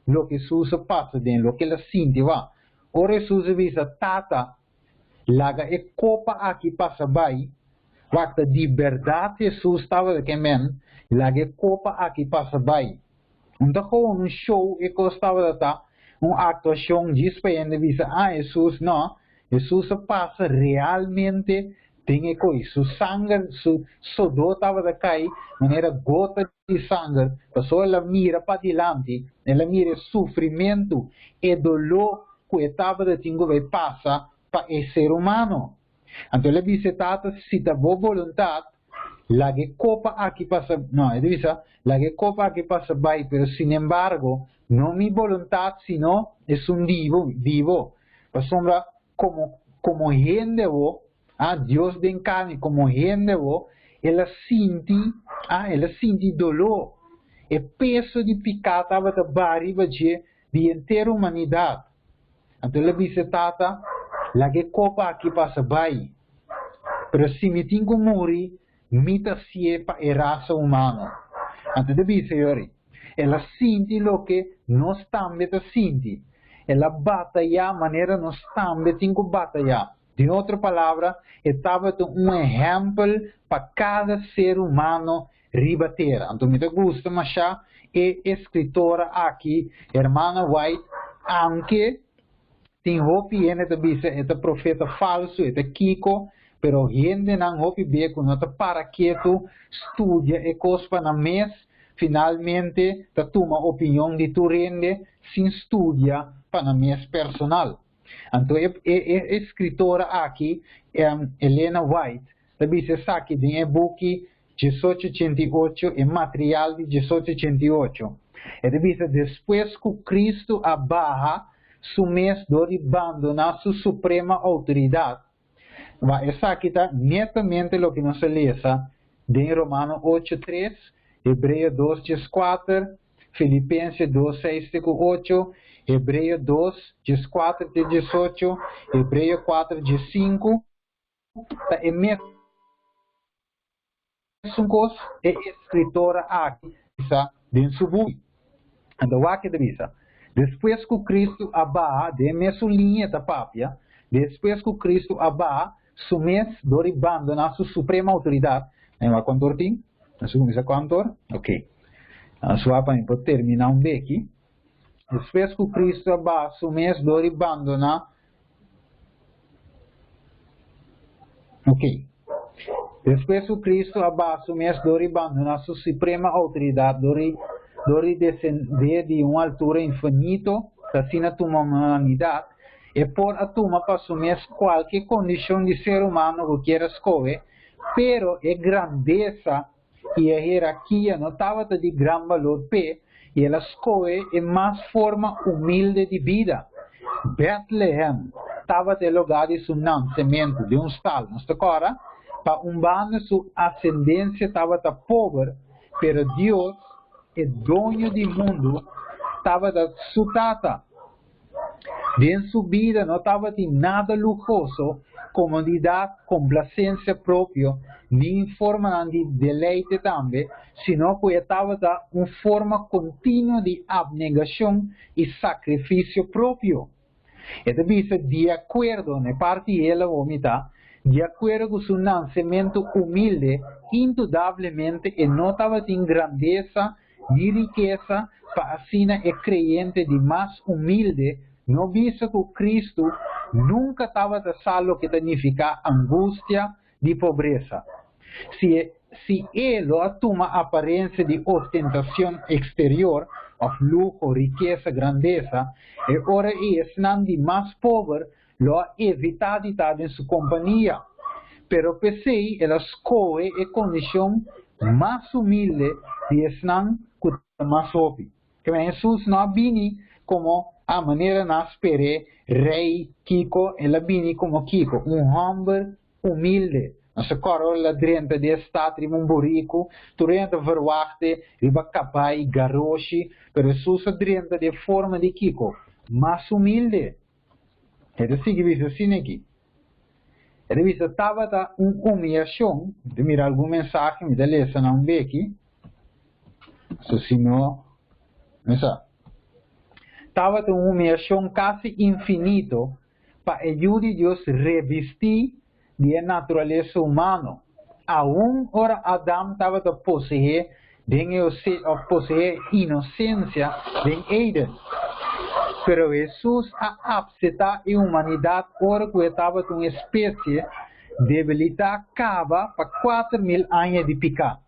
lo que Jesus passa dentro, lo que ele sente, va. Ora Jesus visa tata, laga e copa aqui passa vai, wakta de verdade Jesus estava de que men, laga e copa aqui passa vai. Então, com um show e costava de tá, uma actuação despeiando visa, Jesus não, Jesus passa realmente tem coisa, su sangue, su sudor estava de cair, maneira gota de sangue, passou ela mira para diante, ela mira sofrimento e dolor que estava de tingo vai passar para esse ser humano. Então ela diz, se tá boa vontade, la que copa aqui passa, não, ele diz, la que copa aqui passa vai, pero sin embargo, não mi vontade, sino es un vivo. Para sombra, como gente, Deus de carne, como gente, ela sente dolor. E peso de pecado estava de barriga de inteira humanidade. Então ela diz, la que copa aqui passa vai. Pero se me tenho que morrer, me tá se para a raça humana. Então ele diz, senhor, ela sinti lo que nós também está sinti. Ela batalha maneira nós também temos que batalhar. De outra palavra, estava um exemplo para cada ser humano ribater. Então, me gusta, mas a escritora aqui, Hermana White, aunque tem hopi ene é profeta falso, é Kiko, pero gente não hopi be com nota para quieto, estudia e cospa na mês, finalmente, ta toma opinião de tu rende, sem estudia para na mês personal. Então, a escritora aqui, Helena White, diz aqui, em e-book 1888, e material de 1888. Ele diz, depois que Cristo abarra, su mês de abandonar sua suprema autoridade. Essa aqui está netamente o que nós lemos em Romanos 8:3, Hebreus 2:4, Filipenses 2:6-8, Hebreus 2:4-18, Hebreus 4:5. É mesmo é escritora aqui dentro do book. Então, aqui diz, depois que Cristo abarra, de mesma linha da papia, depois que Cristo abarra, su mês de abandonar sua suprema autoridade. Não é quanto tem? Não sei quanto? Ok. A sua para terminar aqui. Depois que Cristo abarra, su mês de abandonar. Ok. Depois que Cristo abarra, su mês de abandonar sua suprema autoridade, de descender de uma altura infinita, assim a tua humanidade, e por a tua para assumir qualquer condição de ser humano que queira escolher, pero a grandeza e a hierarquia não estava de grande valor, e ela escolhe em mais forma humilde de vida. Bethlehem estava de lugar de seu nascimento, de um estado, não está agora? Para bando sua ascendência estava pobre, pero Deus, o dono do mundo, estava da sua tata. De sua vida não estava de nada luxuoso, comodidade, complacência própria, nem forma de deleite também, sino que estava da uma forma contínua de abnegação e sacrifício próprio. Esta visa de acordo, na parte ela vomita, de acordo com seu nascimento humilde, indudablemente, e não estava de grandeza, de riqueza, para assim é crente de mais humilde, não visto que Cristo nunca estava de salvo que significa angústia de pobreza. Se ele toma a aparência de ostentação exterior, of luxo, riqueza, grandeza, e ora não de mais pobre, lo ha evitado estar em sua companhia. Pero pensei, ela escolhe a condição mais humilde de estar com mais óbvio. Que Jesus não vini como a maneira na espere rei Kiko, ela vini como Kiko, homem humilde. Als de korrel drenta de staat in Mburiku, turenta verwachte, riba kapai, garoshi, pero Jesus drenta de forma de Kiko, mais humilde. É assim que diz assim aqui. Ele diz, estava uma humilhação, de mirar algum mensagem, me dá lesa não vê aqui. Se não, não sabe. Estava uma humilhação quase infinito, para ajudar Deus revestir de natureza humana. Aún ora Adam estava a possuir inocência em Eden. Pero Jesus a aceitar a humanidade ora que estava uma espécie debilitada acaba para 4.000 anos de pecado.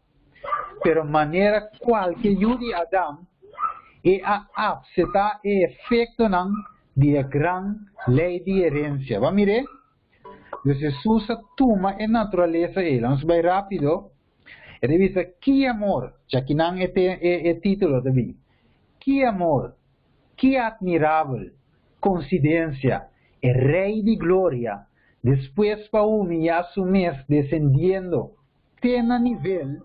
Pero maneira qualquer de Adam e a aceitar o efeito de grande lei de herência. Vamos ver? Jesus toma a natureza ele. Vamos bem rápido. Ele diz, que amor, já que não é título de mim. Que amor, que admirável coincidência, o Rei de Glória, depois para humilhar su mês, descendendo, tem a nível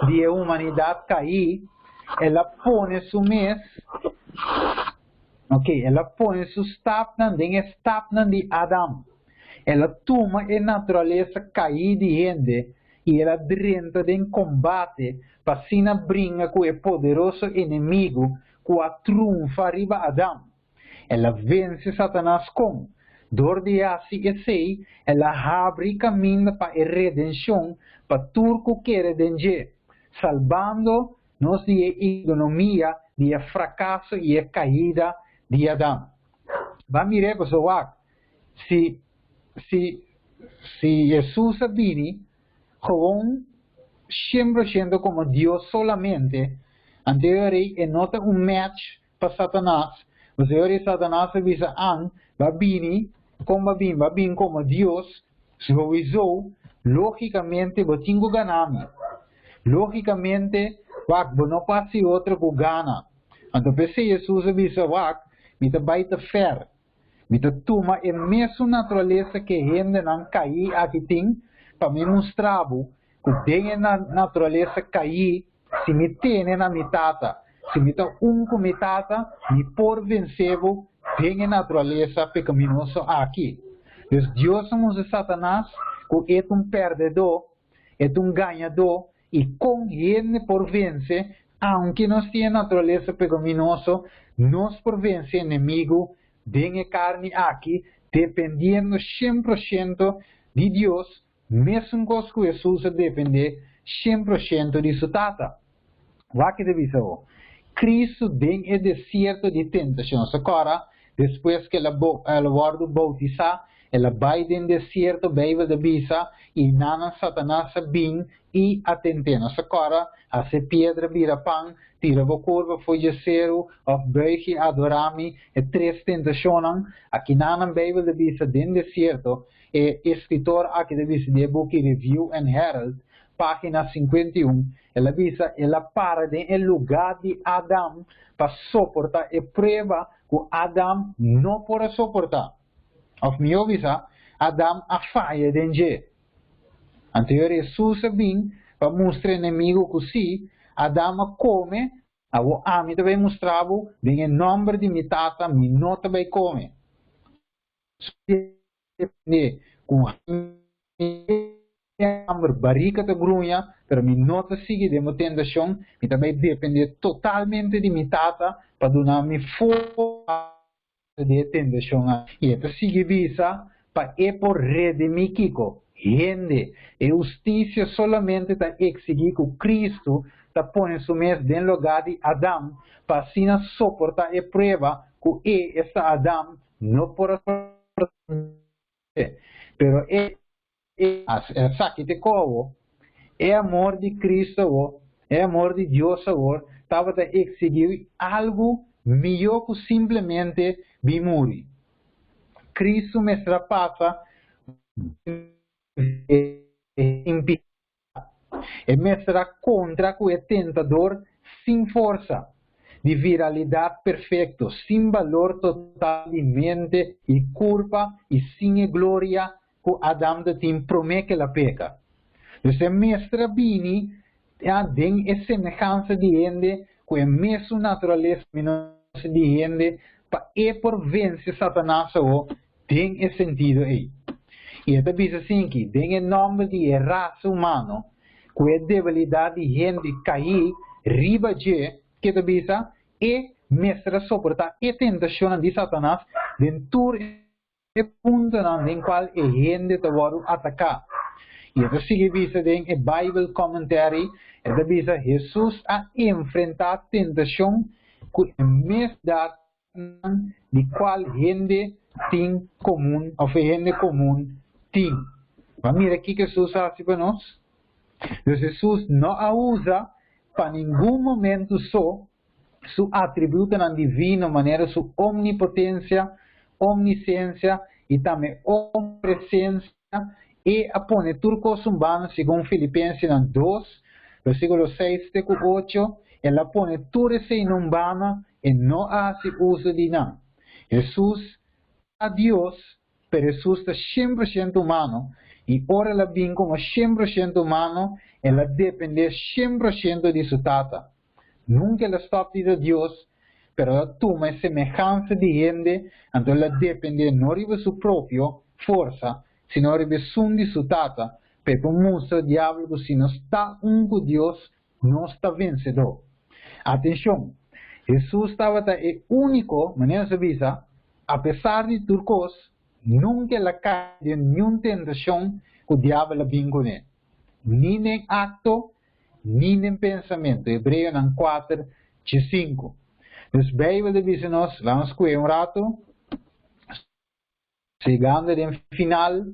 de humanidade cair, ela põe su mês, ela põe su stapnan de Adam. Ela toma a natureza cair de gente e ela dentro de combate para sina brinca com o poderoso inimigo que a triunfa riba Adão. Ela vence Satanás com dor de assim e sei, ela abre caminho para a redenção para tudo que quer dengue, salvando nos de economia, de fracasso e caída de Adão. Vamos mirar pessoal, se Jesus viene, gewoon 100% como Dios solamente, anteriormente é nota match para Satanás. Você Satanás avisa va bini como Dios, sowieso, logicamente, eu tenho ganami. Logicamente, não passa outro que gana. Então, Jesus avisa, me te baita fer. Me te toma a mesma natureza que gente não cair aqui tem, para me mostrar que tem na natureza cair, se me tem na mitata. Se me está comitata, me por vencer, tem a natureza pecaminosa aqui. Então, Deus usa Satanás, que é perdedor, é ganhador, e com ele por vencer, aunque nós tenha natureza pecaminosa, nós por vencer inimigo, tem a carne aqui, dependendo 100% de Deus, mesmo que Jesus depende 100% de sua tata. Vai que deve ser. Cristo tem o deserto de tentações. Agora, depois que ela vai bautizar, ela vai no deserto, vai de visa, e nana Satanás vem e atentena. Agora, a pedra vira pão, tira a curva, foi de zero, of buigi, adorami, e 3 tentações. Aqui nana vai de visa, no deserto, e escritor aqui de visa, de book Review and Herald, página 51, ela visa, ela para em lugar de Adão para suportar e prova que Adão não pode suportar. Of me avisa, Adão a falha de Deus. Anterior Jesus vem para mostrar inimigo que se Adão come, a o ami também mostrava, em nome de minha tata, me não também come. Com barriga de grunha, pero mi nota sigue de tentação, e também depende totalmente de minha tata para dar me força de tentação. E esta sigue visa para por redimir Kiko. Gente, e justiça solamente está exigir que Cristo está pondo su mês em lugar de Adão, para assim suportar a prova que esse Adão não pode pero sakit ko é amor de Cristo, é amor de Deus, estava a exigir algo melhor que simplesmente vimuri. Cristo me passa e me será contra o tentador sem força, de viralidade perfeito, sem valor total de mente e culpa e sem glória que Adão tem promete la peca. Então, mestre bini tem a semelhança de gente com a mesma natureza de gente para por vencer Satanás tem esse sentido aí. E esta visa assim que tem o nome de raça humana com a debilidade de gente cair riba de que esta visa e mestre suportar a tentação de Satanás dentro é ponto em qual a gente te vai atacar. E esta sigue visa em a Bible Commentary, esta visa Jesus a enfrentar tentação com a mesma de qual gente tem comum, ou gente comum tem. Vamos ver aqui que Jesus faz para nós. Então Jesus não a usa para nenhum momento só su atributo divino, maneira sua omnipotência, omnisciência e também omnipresença e a pone turcos humanos, segundo Filipenses 2, versículo 6 e 8, ela pone tudo isso em humana e não hace uso de nada. Jesus a Deus, pero Jesus está 100% humano e ora ela vem como 100% humano, ela depende 100% de sua tata. Nunca ela está pedindo a Deus, pero ela toma a semelhança de gente, então ela depende não de sua própria força, sino de de sua tata, Pero musa diablo que si no está com Deus, não está vencedor. Atenção, Jesus estava é único, maneira de visa, apesar de turcos, nunca la cai de nenhuma tentação que o diabo vem com ele. Nem em acto, nem em pensamento. Hebreu 4, 5. Dus Bijbel dice nos, vamos a un rato, chegando ao final,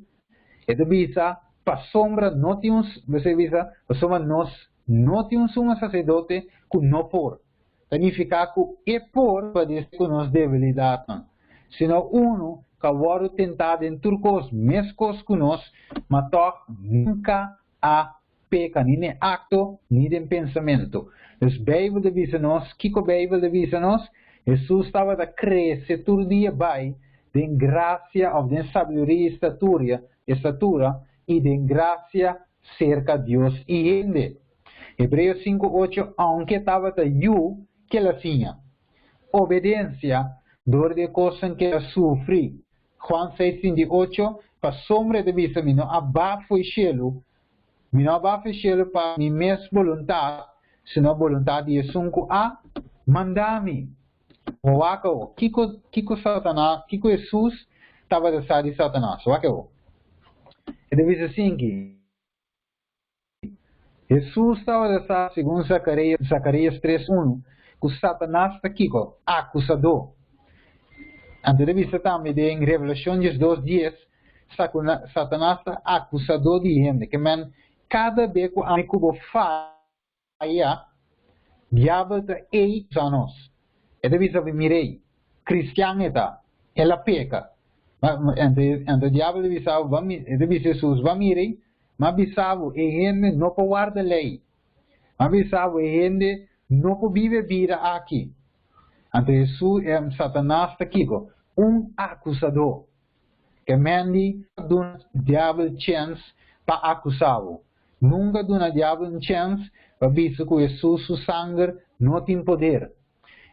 e dice, para sombra não temos, você visa, para sombra nós não temos um sacerdote que não por. Significa que é por para dizer que nós debilidade, sino uno que agora tentado em turcos, mescos que nós, mas nunca há peca, nem em acto, nem em pensamento. Dus Bijbel dice nos, que a Bijbel dice nos, Jesus estava a crescer todo dia vai, de graça ou de sabedoria e estatura, e de graça cerca de Deus e gente. Hebreus 5:8, aunque estava eu que ela tinha obediência, dor de coisa que ela sofre. Juan 6:28, para sombra de vista, me não abafa o cielo, para minha mesma vontade, senão vontade de Jesus a mandar-me. O que Satanás, que Jesus estava a dizer de Satanás, o ele diz assim que Jesus estava a dizer, segundo Zacarias 3:1, que Satanás está aqui, acusador. Antes de vista também em Revelação 2:10, Satanás está acusador de gente, que cada vez que a gente falha, diabo está aí a nós. Ele diz, mirei, cristiano está, ela peca. Então o diabo diz, Jesus, vai mirei, mas bisavo, e gente não pode guardar a lei. Mas bisavo, e gente não pode viver vida aqui. Então Jesus é Satanás está aqui, acusador. Que mande dá diabo chance para acusá-lo. Nunca dá diabo chance para dizer que Jesus, o sangue, não tem poder.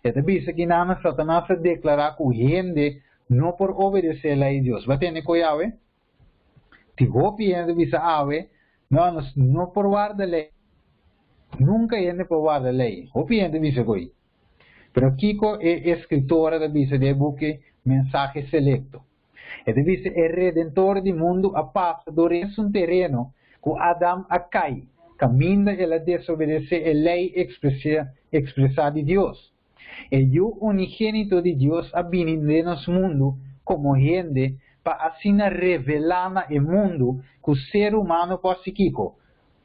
Então, dice que nada Satanás declara que gente não por obedecer a lei de Deus. Vai ter que Yahweh? Se hopi gente dice Yahweh, não por guardar a lei. Nunca gente por guardar a lei. Hopi gente dice que. Pero Kiko é escritora da dice de buque mensaje selecto. Ele dice el redentor do mundo a passador é um terreno que Adam a cai. Caminha ela desobedecer a lei expressada de Deus. El yo unigénito de Dios ha venido en nuestro mundo como gente para así revelar el mundo que el ser humano psíquico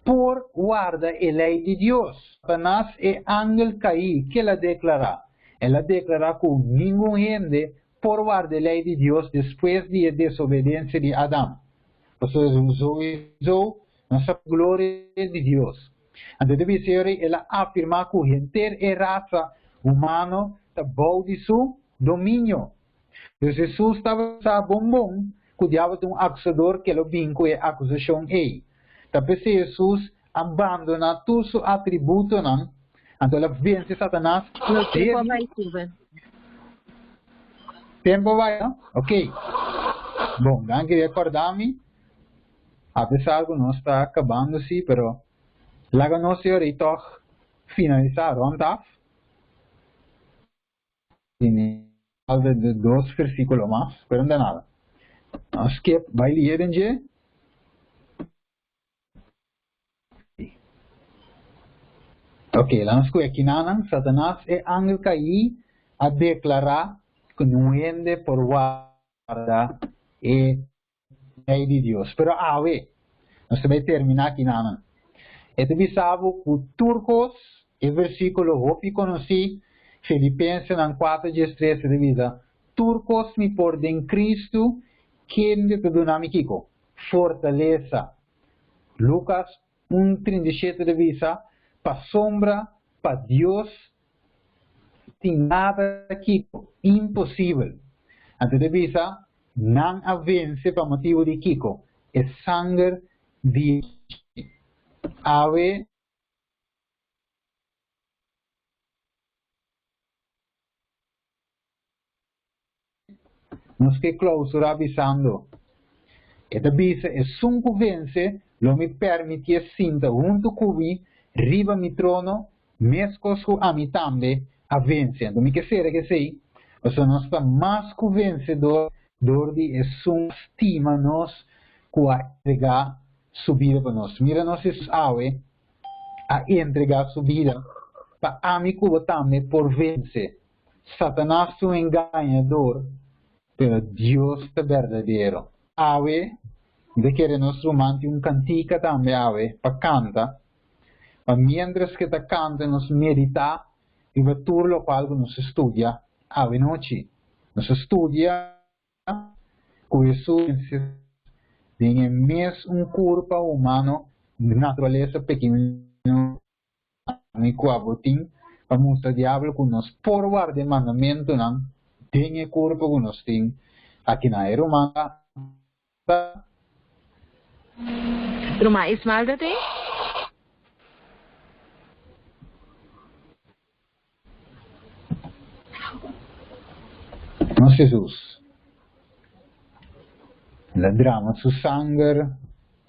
por guarda la ley de Dios. Satanás es ángel caído que la declara. Él declara que ninguna gente por guardar la ley de Dios después de la desobediencia de Adán. Entonces, usó nuestra gloria de Dios. Antes de decir, él afirma que gente es raza humano está bajo de su dominio. Entonces Jesús estaba bombón, que o diabo tem acusador que lo vinco é acusação aí. Tapi se Jesus abandona todo su atributo, não? Então ele vence Satanás. No tempo vai tudo. Tempo vai, não? Ok. Bom, dan que recordar-me, apesar que não está acabando-se, pero laga nós ahorita finalizar, não tá? Tiene de 2 versículos más, pero de nada. Skip, vai leren je. Ok, vamos com aqui nanan, Satanás é ángel caí a declarar que não ende por guarda e lei de Deus. Pero a ver, nós vai terminar aqui nanan. Este bisavo o turcos, e versículo hopi conheci, Filipenses 4:13 de vida. Turcos me por em Cristo, quem te perdonami Kiko. Fortaleza. Lucas 1:37 de vida. Pa sombra, pa Deus, tem nada Kiko. Impossível. Antes de vida, não avance para motivo de Kiko. É sangue de ave. Nos que clausura avisando. Esta visa é sunco vence lo me permitia sinta junto cubi, riba mi trono, mescosco a mi tambe, a vencendo. Mi che sera che sei, o se non sta mas cu vencedor, dordi e sun stima nos, qua entrega subida para nós. Mira nós es awe, a entregar subida, pa amigo tambe por vence. Satanás es un engañador, pero Dios es verdadero. Ave, de que nostro manti un cantica también ave, pa canta, ma mientras que ta canta nos medita, y va turlo pa algo nos estudia, ave noche, nos estudia, cuyo su tiene mes un cuerpo humano, de naturaleza pequeño, mi cuabotín, pa mostrar diablo con nos forward de mandamiento, nan, tiene cuerpo con nos ting, aquí na romana, Rumah Ismail dati? no Jesús. La drama su sangre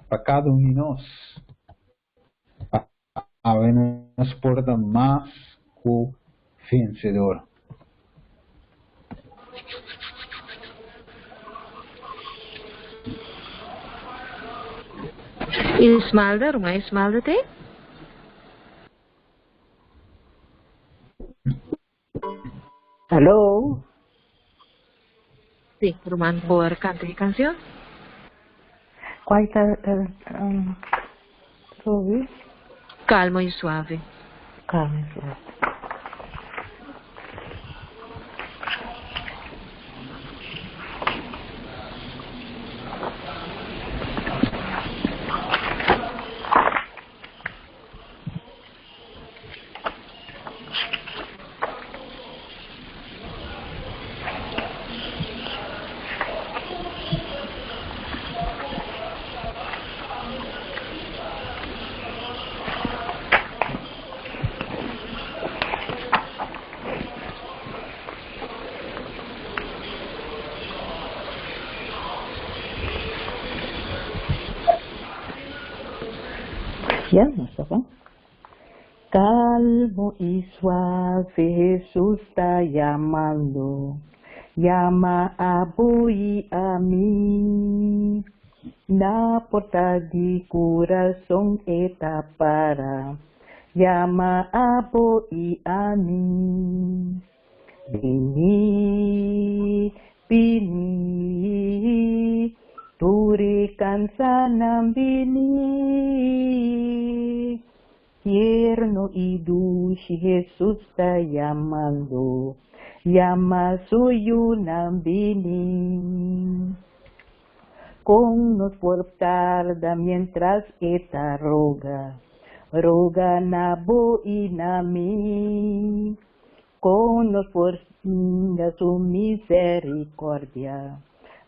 para cada uno de nosotros. A ver, nos porta más que vencedor. Ismail, rumah Ismail dati? Hello? Sí, rumah por cantar canción. Quite suave. Calmo y suave. Calma, suave. Ya, no está. Calmo y suave Jesús está llamando. Llama a vos a mí. La puerta de corazón está para. Llama a vos a mí. Vení, vení. Turikan sanam vini, tierno y dulce Jesús está llamando, llama suyo nam vini. Con nos por tarda mientras esta roga, roga na bo y na mi, con nos por su misericordia.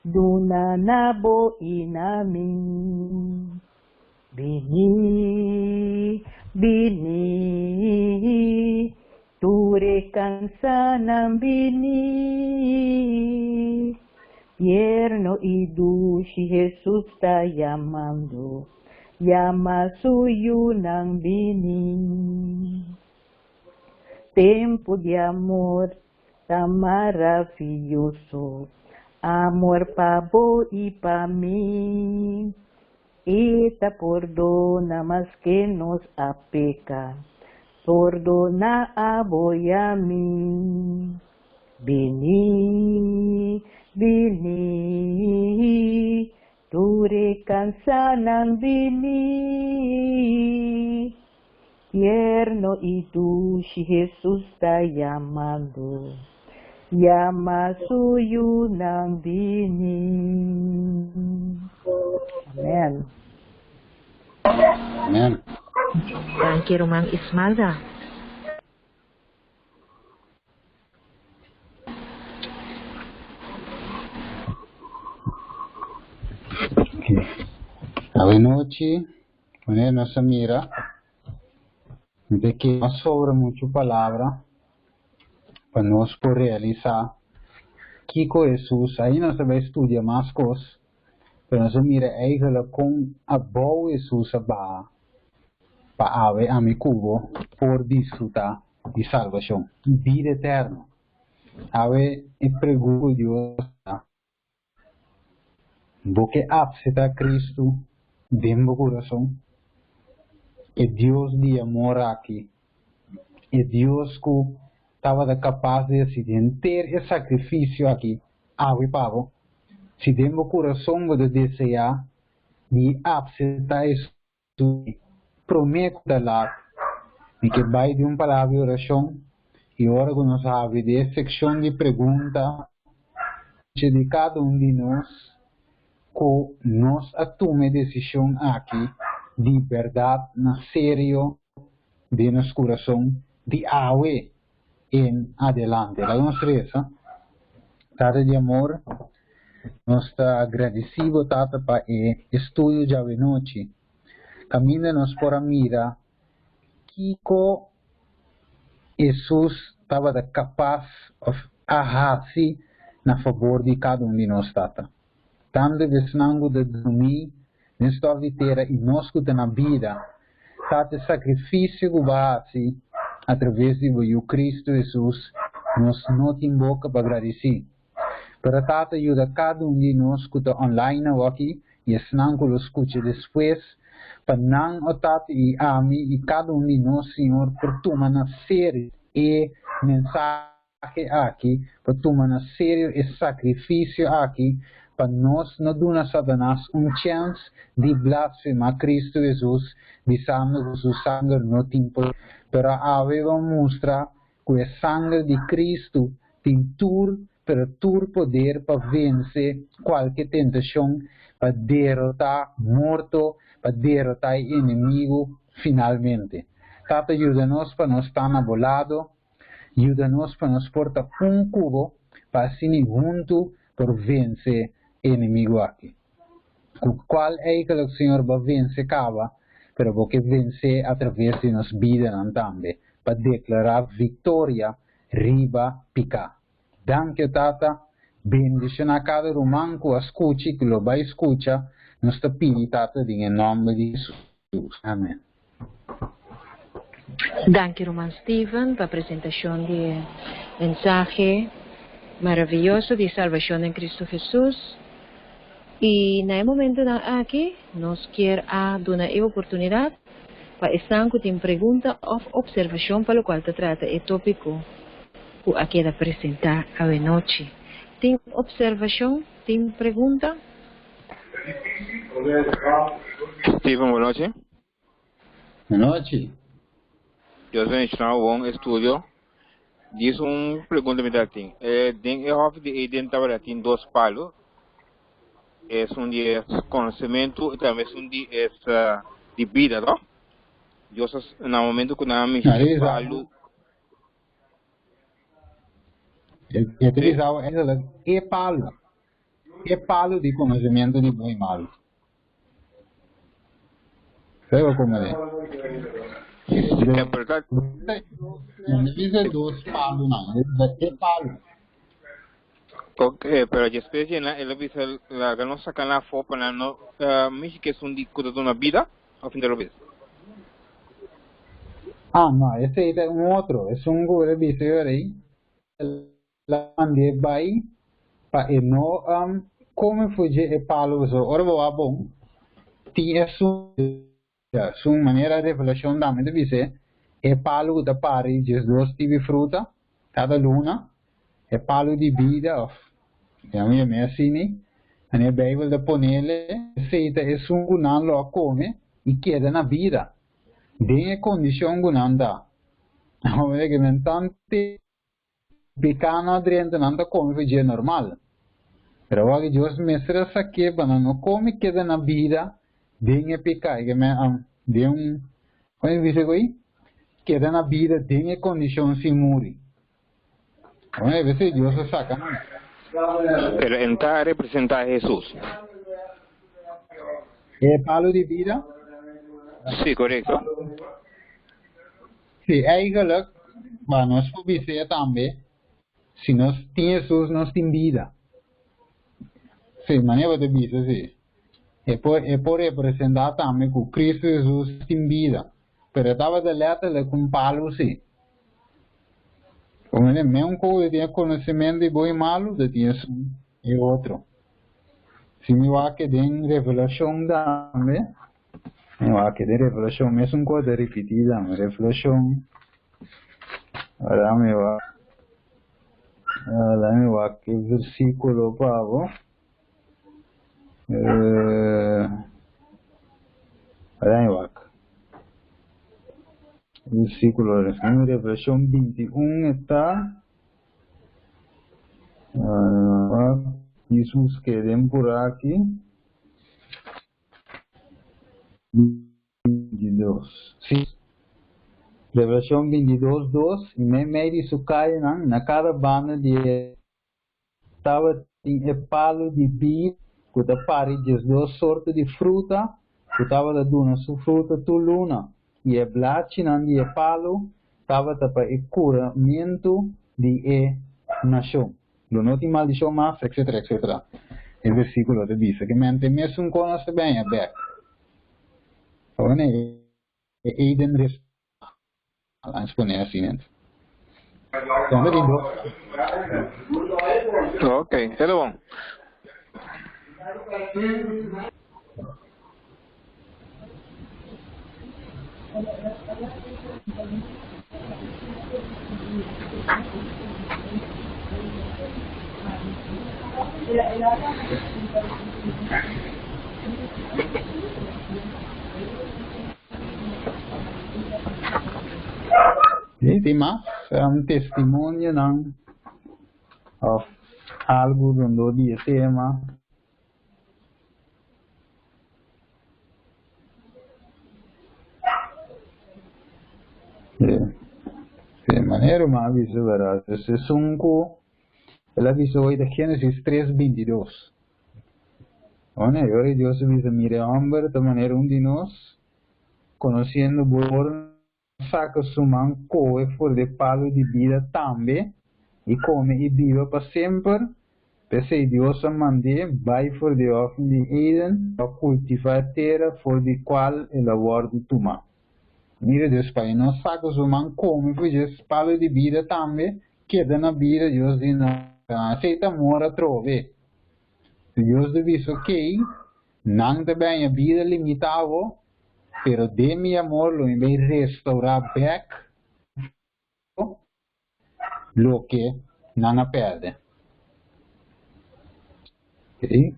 Duna nabo inami, bini, bini, turekan sanam bini, tierno y dulce Jesús está llamando, llama suyo nang bini. Tempo de amor tan maravilloso, amor pa vos y pa mí, esta perdona más que nos apeca, perdona a vos y a mí. Vení, vení, tu recansanan vení, tierno y dulce Jesús está llamando. Llama suyo nang bini. Amen. Amen. Thank you, Rumang Ismalda. Okay. Ave noche, poner nuestra mira, de que nos sobra mucho palabra, para nos poder realizar Kiko Jesús, ahí no se va a estudiar más cosas, Pero nós mira eigenlijk com a boa Jesus para ave a mi cubo por disfrutar de salvação, vida eterna. Ave e pergunto Deus, porque aceita Cristo dentro do coração, é Deus de amor aqui, é Deus que estava capaz de ter esse sacrifício aqui, ave pavo, se dentro do coração você desejar de aceitar isso, prometo lá, e que vai de palavra de oração, e agora que nós sabemos de secção de pergunta de cada de nós, que nós atume decisão aqui de verdade, na sério, de nosso coração, de ave em adelante. La nossa Tata de amor, nós está agradecido, Tata, para o estudo de hoje noite. Camina-nos por a mira que Jesus estava capaz de agir na favor de cada de nós, Tata. Tanto vesnango de dormir, nesta vida e nós que na vida, Tata, sacrifício que vai através de Cristo Jesus, nós não temos boca para agradecer. Para Tata, ajuda cada de nós que está online aqui, e senão que lo escute depois, para não o Tata e a mim e cada de nós, Senhor, por tomar na sério e mensagem aqui, para tomar na sério esse sacrifício aqui, para nós não dar a Satanás chance de blasfemar Cristo Jesus, dizendo que seu sangue não tem poder. Pero aveva mostrar que o sangue de Cristo tem todo poder para vencer qualquer tentação, para derrotar morto, para derrotar o inimigo finalmente. Tata, ajuda-nos para não estar abolado, ajuda-nos para nos portar cubo para assim junto por vencer o inimigo aqui. Qual é que o Senhor vai vencer cava? Pero porque vencer através de nossa vida também, para declarar vitória, riba, pica. Danke, Tata. Bendición a cada romano que escute, que lo vai escuchar, nos te pide, Tata, em nome de Jesus. Amém. Danke, Roman Steven, para a apresentação de mensagem maravilhoso de salvação em Cristo Jesus. E no momento aqui, nós queremos dar a oportunidade para estar com uma pergunta ou observação para o qual se trata o tópico que aqui é apresentar a noite. Tem observação? Tem pergunta? Steven, boa noite. Boa noite. Eu sou ensinado bom estúdio. Diz pergunta me dá tem. Eu acho que dentro da tem dois palos. É de conhecimento e também de vida, não? Eu no momento que nós me falo. Eu utilizava e palo de conhecimento de bom e malo. Sabe como é? É verdade. Não diz dois palos, não. É palo. Ok, pero después ela dice la que no sacan la foto para no me que es un disco de una vida al fin de lo ves. Ah, no, ese es un otro, es un gure video ahí. La mandé vai para no como fugir el palo so ora va bom. Tinha su maneira de revelação da mente dice el palo da pari just dos tibi fruta cada luna, el palo di vida. Ja, me assim, a Bíblia da ponele, aceita é gunan lo come e queda na vida. Den a condição gunan da. Olha que mentante pecano adrente nanda come fugir normal. Pero agora Deus mestra saque banano come queda na vida, den a pecar, que me den como dice aí? Queda na vida, den a condição se morrer. Olha, vezes Deus saca, não? Pero entrar representa a Jesús. ¿El palo de vida? Sí, correcto. Sí, eigenlijk, maar nós publiceer também, se nós tem Jesus, nós tem vida. Sim, maneira de vida, sim. e por representar também que Cristo Jesus tem vida. Pero estava de letra com palo, sim. Como ele mesmo que tinha conhecimento de bom e malo, de tinha e outro. Se me vai que tem revelação também, me vai que tem revelação, mesmo coisa repetida, revelação. Agora me vai que versículo pago. Agora me vai. Versículo en Revelación 21 está Jesús que den por aquí 22 sí. Revelación 22:2 y me di su calle na caravana de estaba en el palo de vid que te pare de dos sortes de fruta que estaba dando su fruta tu luna e el blachin y el palo estaba para el curamiento de nación. Lo no ti maldición más, etcétera, etcétera. El versículo te dice que mente me es un conoce bien a back. Ahora Eden res a exponer así dentro. ¿Dónde lindo? Ok, hello. Tem mais testemunho não of algo do dia tema. De maneira uma aviso verá, esse 5 ele avisou hoje de Gênesis 3:22. Onde agora Deus avisa mire homem de maneira de nós conhecendo por saca su man coe for de palo de vida também e come e viva para sempre. Pese Deus a mande vai for de ofen de Eden a cultivar a terra for de qual ele aborda toma. Mira Deus pai, não saca su man come por de palo de vida também queda na vida Deus de não aceita mora trove. Deus diz ok, não também a vida limitado. Pero de mi amor lo voy a restaurar back lo que no perde. Okay.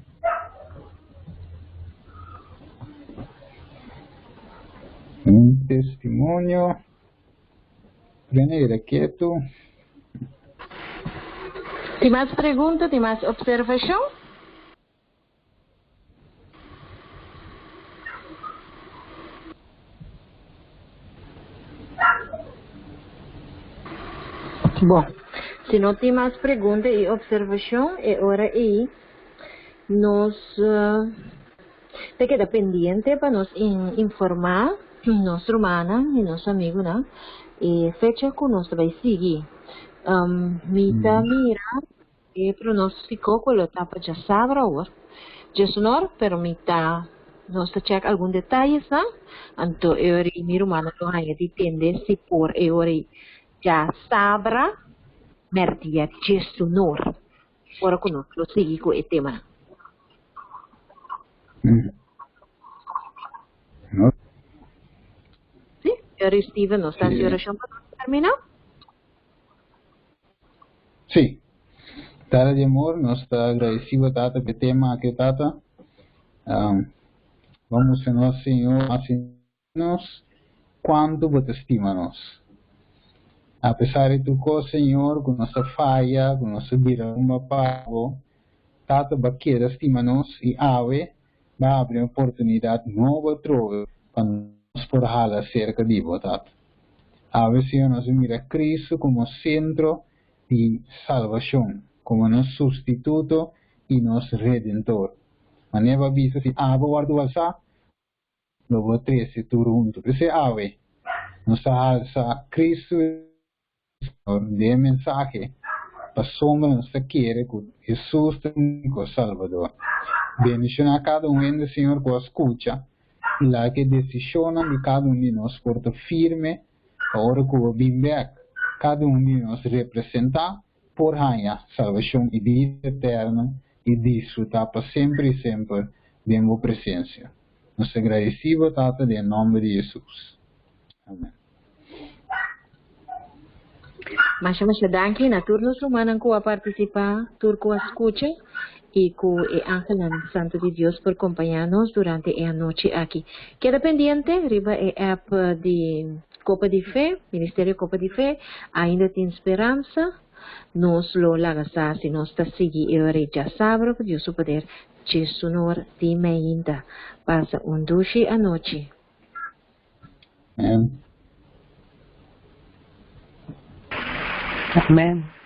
Un testimonio. Venir quieto. ¿Tem mais perguntas? Tem mais observação? Bom, se não tem mais perguntas e observação, é hora aí nós te queda pendente para nos informar nossa irmã e nosso amigo, né? E fecha que nós vai seguir. Mita mira e pronosticou que o etapa já sabe agora. Já sonor, pero mita nós check alguns detalhes, né? Então, eu e minha irmã não vai depender se por eu já sabra merdia gesto nor ora conosco segui com o tema. Sim, eu Steven não está em oração para terminar? Sim. Tata de amor, nós está agradecido tata pelo tema que tata. Vamos a nós Senhor, assim nós quanto você estima nós. A pesar de tu cosa, Señor, con nuestra falla, con nuestra vida, un pago, Tata va a querer estima-nos y ave va a abrir una oportunidad nueva trove para nos forjar acerca de vos, Tata. Ave, Señor, nos mira a Cristo como centro de salvación, como nuestro sustituto y nuestro redentor. Maneva vista si ave guardo alza, lo va a trece turunto. Ese ave nos alza Cristo de mensaje para sombra nos quiere con Jesús único Salvador. Bendición a cada uno del Señor que escucha y la que decisiona de cada uno de nosotros por firme ahora que va cada uno de nosotros representa por haya salvación y vida eterna y disfrutar para siempre y siempre de tu presencia. Nos agradecemos, Tata, en nombre de Jesús. Amén. Mas danke na turnos romanan ko a participar, turco a escucha y con el ángel santo de Dios por acompañarnos durante la noche aquí. Queda pendiente, arriba el app de Copa de Fe, Ministerio Copa de Fe, ainda tem esperança, nos lo lagasar si nos está seguindo e já sabe que Deus o poder de sonor de ainda. Passa dulce a noite. Amém. Amen.